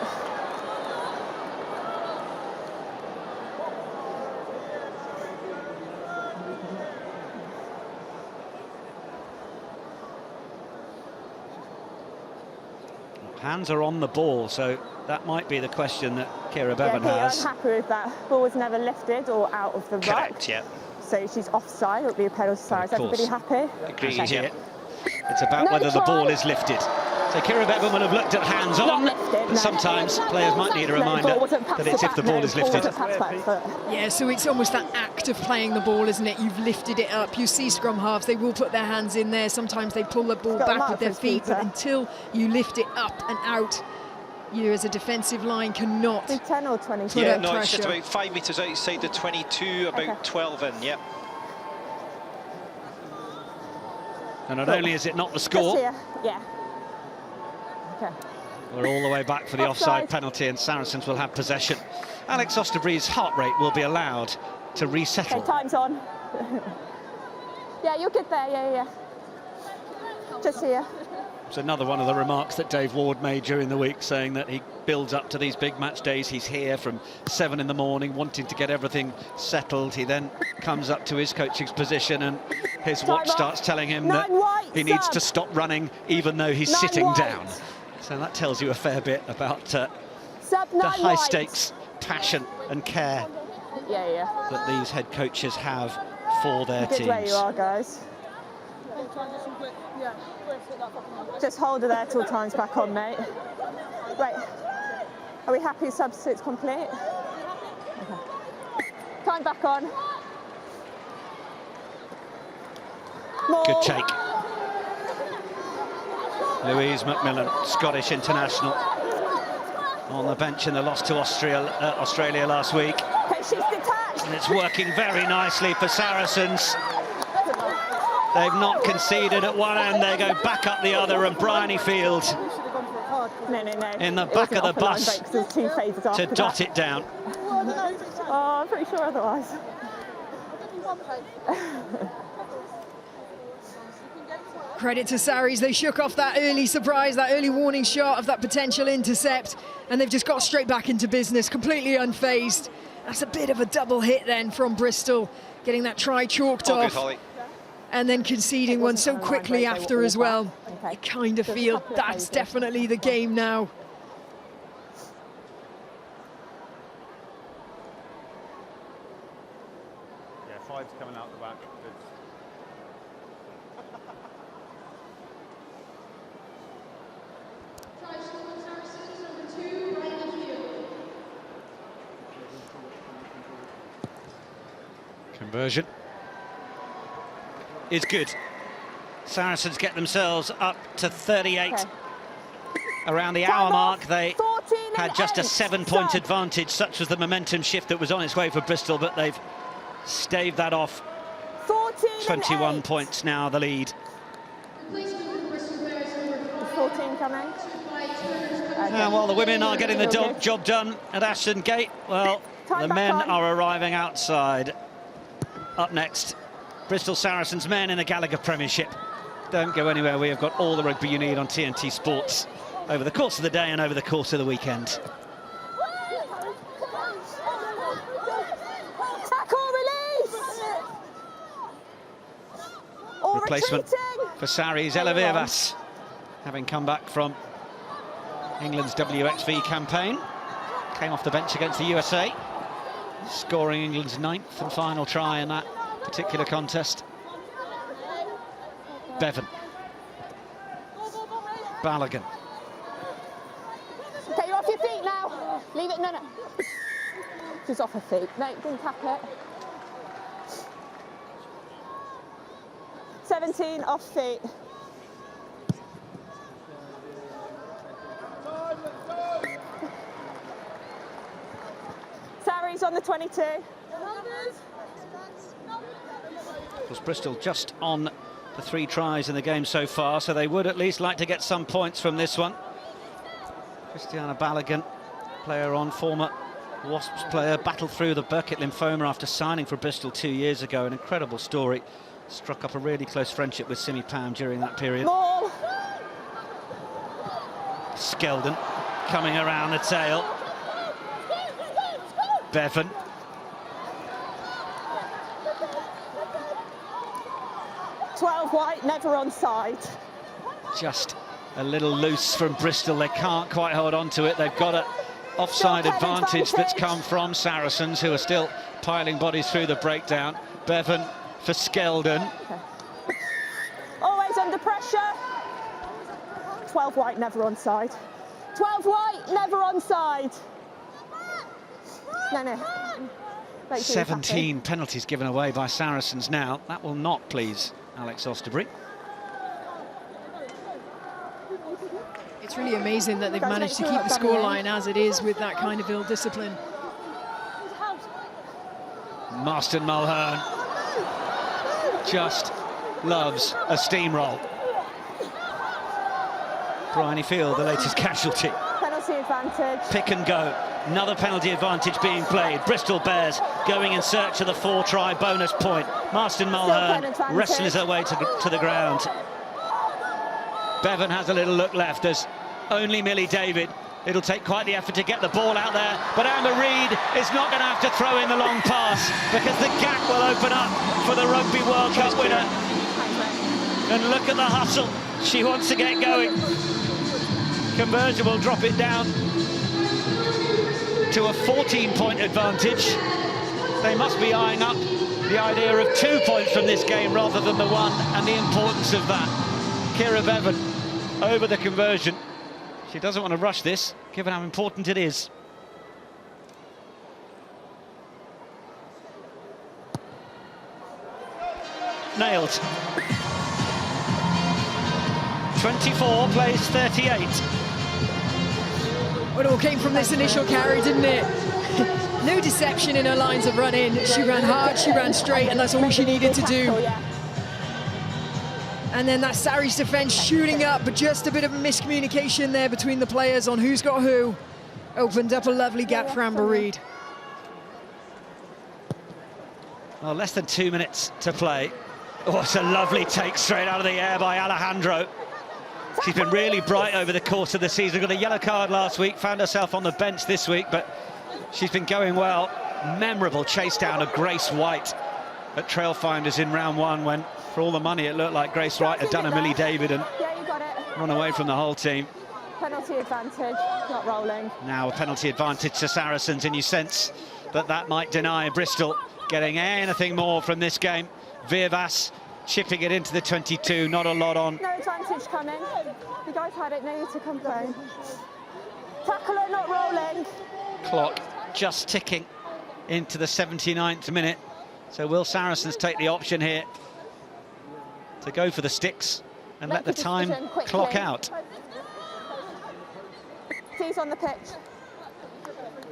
Hands are on the ball, so that might be the question that Kira Bevan has. I'm happy with that. Ball was never lifted or out of the ruck. Correct, yeah. So she's offside. It'll be a penalty. Is everybody happy? Agreed, Okay. yeah. It's about whether the ball is lifted. So Kira Bevan will have looked at hands on, but sometimes players might need a reminder that it's if the ball is lifted. Yeah, so it's almost that act of playing the ball, isn't it? You've lifted it up. You see scrum halves, they will put their hands in there. Sometimes they pull the ball back with their feet, but until you lift it up and out, you as a defensive line cannot 10 or 20. Yeah, no, it's just about 5 metres outside the 22, about 12 in, yeah. And not only is it not the score, yeah. Okay. we're all the way back for the offside penalty, and Saracens will have possession. Alex Osterbury's heart rate will be allowed to resettle. Okay, time's on. Yeah, you're good there, yeah. Just here. It's another one of the remarks that Dave Ward made during the week, saying that he builds up to these big match days. He's here from 7 in the morning, wanting to get everything settled. He then comes up to his coach's position, and his watch starts telling him that he needs to stop running, even though he's sitting down. So that tells you a fair bit about the high-stakes passion and care that these head coaches have for their teams. Where you are, guys. Just hold her there till time's back on, mate. Right. Are we happy substitute's complete? Okay. Time back on. More. Good take. Louise McMillan, Scottish international, on the bench in the loss to Australia last week. Okay, she's detached. And it's working very nicely for Saracens. They've not conceded at one end, they go back up the other, and Bryony Field in the back of the bus to dot it down. Oh, I'm pretty sure otherwise. Credit to Sarries, they shook off that early surprise, that early warning shot of that potential intercept, and they've just got straight back into business, completely unfazed. That's a bit of a double hit then from Bristol, getting that try chalked off. Good, Holly. And then conceding one so quickly after as well. I kind of feel that's definitely the game now. Yeah, 5's coming out the back. Conversion is good. Saracens get themselves up to 38. Okay. Around the hour mark, they had just a 7-point advantage. Such was the momentum shift that was on its way for Bristol, but they've staved that off. 21 points now, the lead. 14 coming. And while the women are getting the job done at Ashton Gate, well, the men are arriving outside. Up next, Bristol Saracens men in the Gallagher Premiership. Don't go anywhere, we have got all the rugby you need on TNT Sports. over the course of the day and over the course of the weekend. Tackle release! Replacement for Sarries, Ella Virvas, having come back from England's WXV campaign. Came off the bench against the USA, scoring England's 9th and final try in that particular contest. Bevan. Balogun. Okay, you're off your feet now. Leave it, no. She's off her feet. No, didn't tap it. 17 off feet. Sarries on the 22. Was Bristol just on the 3 tries in the game so far, so they would at least like to get some points from this one. Christiana Balogun, player on, former Wasps player, battled through the Burkitt lymphoma after signing for Bristol 2 years ago. An incredible story. Struck up a really close friendship with Simi Pam during that period. Ball. Skeldon coming around the tail. Bevan. "12 white, never onside." Just a little loose from Bristol. They can't quite hold on to it. They've got an offside advantage that's come from Saracens, who are still piling bodies through the breakdown. Bevan for Skeldon. Okay. Always under pressure. 12 white, never onside. 12 white, never onside. No. 17 penalties given away by Saracens now. That will not please Alex Osterbury. It's really amazing that they've managed to keep the scoreline as it is with that kind of ill discipline. Marston Mulhern just loves a steamroll. Bryony Field, the latest casualty. Penalty advantage. Pick and go. Another penalty advantage being played. Bristol Bears going in search of the 4-try bonus point. Marston Mulhern wrestles her way to the ground. Bevan has a little look left. There's only Millie David. It'll take quite the effort to get the ball out there, but Amber Reid is not going to have to throw in the long pass because the gap will open up for the Rugby World Cup winner. And look at the hustle. She wants to get going. Conversion will drop it down to a 14-point advantage. They must be eyeing up the idea of 2 points from this game rather than the 1, and the importance of that. Kira Bevan over the conversion. She doesn't want to rush this, given how important it is. Nailed. 24 plays 38. Well, it all came from this initial carry, didn't it? No deception in her lines of run-in. She ran hard, she ran straight, and that's all she needed to do. And then that Sarries defence shooting up, but just a bit of miscommunication there between the players on who's got who. Opened up a lovely gap for Amber Reid. Well, less than 2 minutes to play. Oh, it's a lovely take straight out of the air by Alejandro. She's been really bright over the course of the season. Got a yellow card last week, found herself on the bench this week, but she's been going well. Memorable chase down of Grace White at Trailfinders in round 1 when, for all the money, it looked like Grace White had done a Millie David and run away from the whole team. Penalty advantage, not rolling. Now a penalty advantage to Saracens, and you sense that that might deny Bristol getting anything more from this game. Virvas chipping it into the 22, not a lot on. No advantage coming. You guys had it, no need to complain. Tackler not rolling. Clock just ticking into the 79th minute. So will Saracens take the option here to go for the sticks and let the time clock out? He's on the pitch.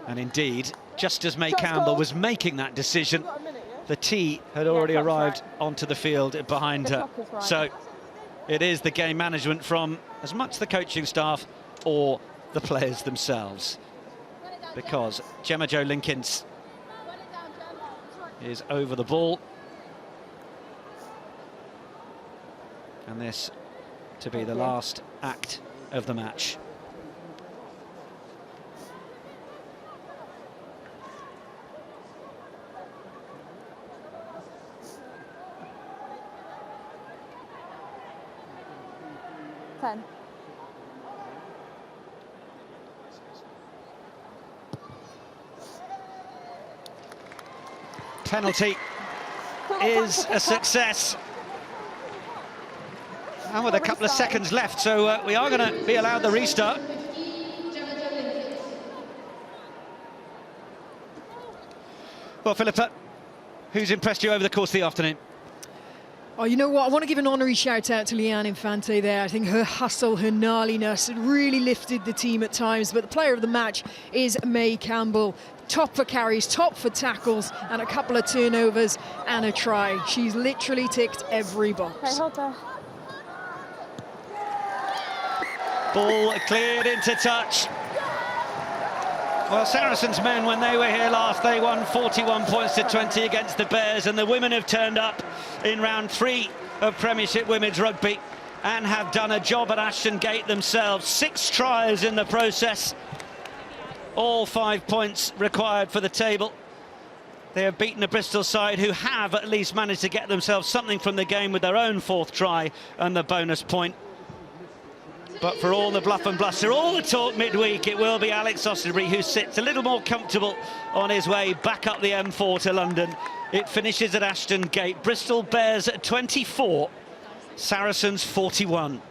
And indeed, just as May Campbell was making that decision, the tee had already arrived onto the field behind her. So it is the game management from as much the coaching staff or the players themselves, because Gemma Jo Linkins is over the ball, and this to be the last act of the match. 10. Penalty is a success. And with a couple of seconds left, so we are going to be allowed the restart. Well, Philippa, who's impressed you over the course of the afternoon? Oh, you know what? I want to give an honorary shout out to Leanne Infante there. I think her hustle, her gnarliness, it really lifted the team at times. But the player of the match is May Campbell. Top for carries, top for tackles, and a couple of turnovers and a try. She's literally ticked every box. Okay, hold there. Ball cleared into touch. Well, Saracens men, when they were here last, they won 41 points to 20 against the Bears, and the women have turned up in round 3 of Premiership Women's Rugby and have done a job at Ashton Gate themselves. 6 tries in the process, all 5 points required for the table. They have beaten the Bristol side, who have at least managed to get themselves something from the game with their own 4th try and the bonus point. But for all the bluff and bluster, all the talk midweek, it will be Alex Osterbury who sits a little more comfortable on his way back up the M4 to London. It finishes at Ashton Gate. Bristol Bears at 24, Saracens 41.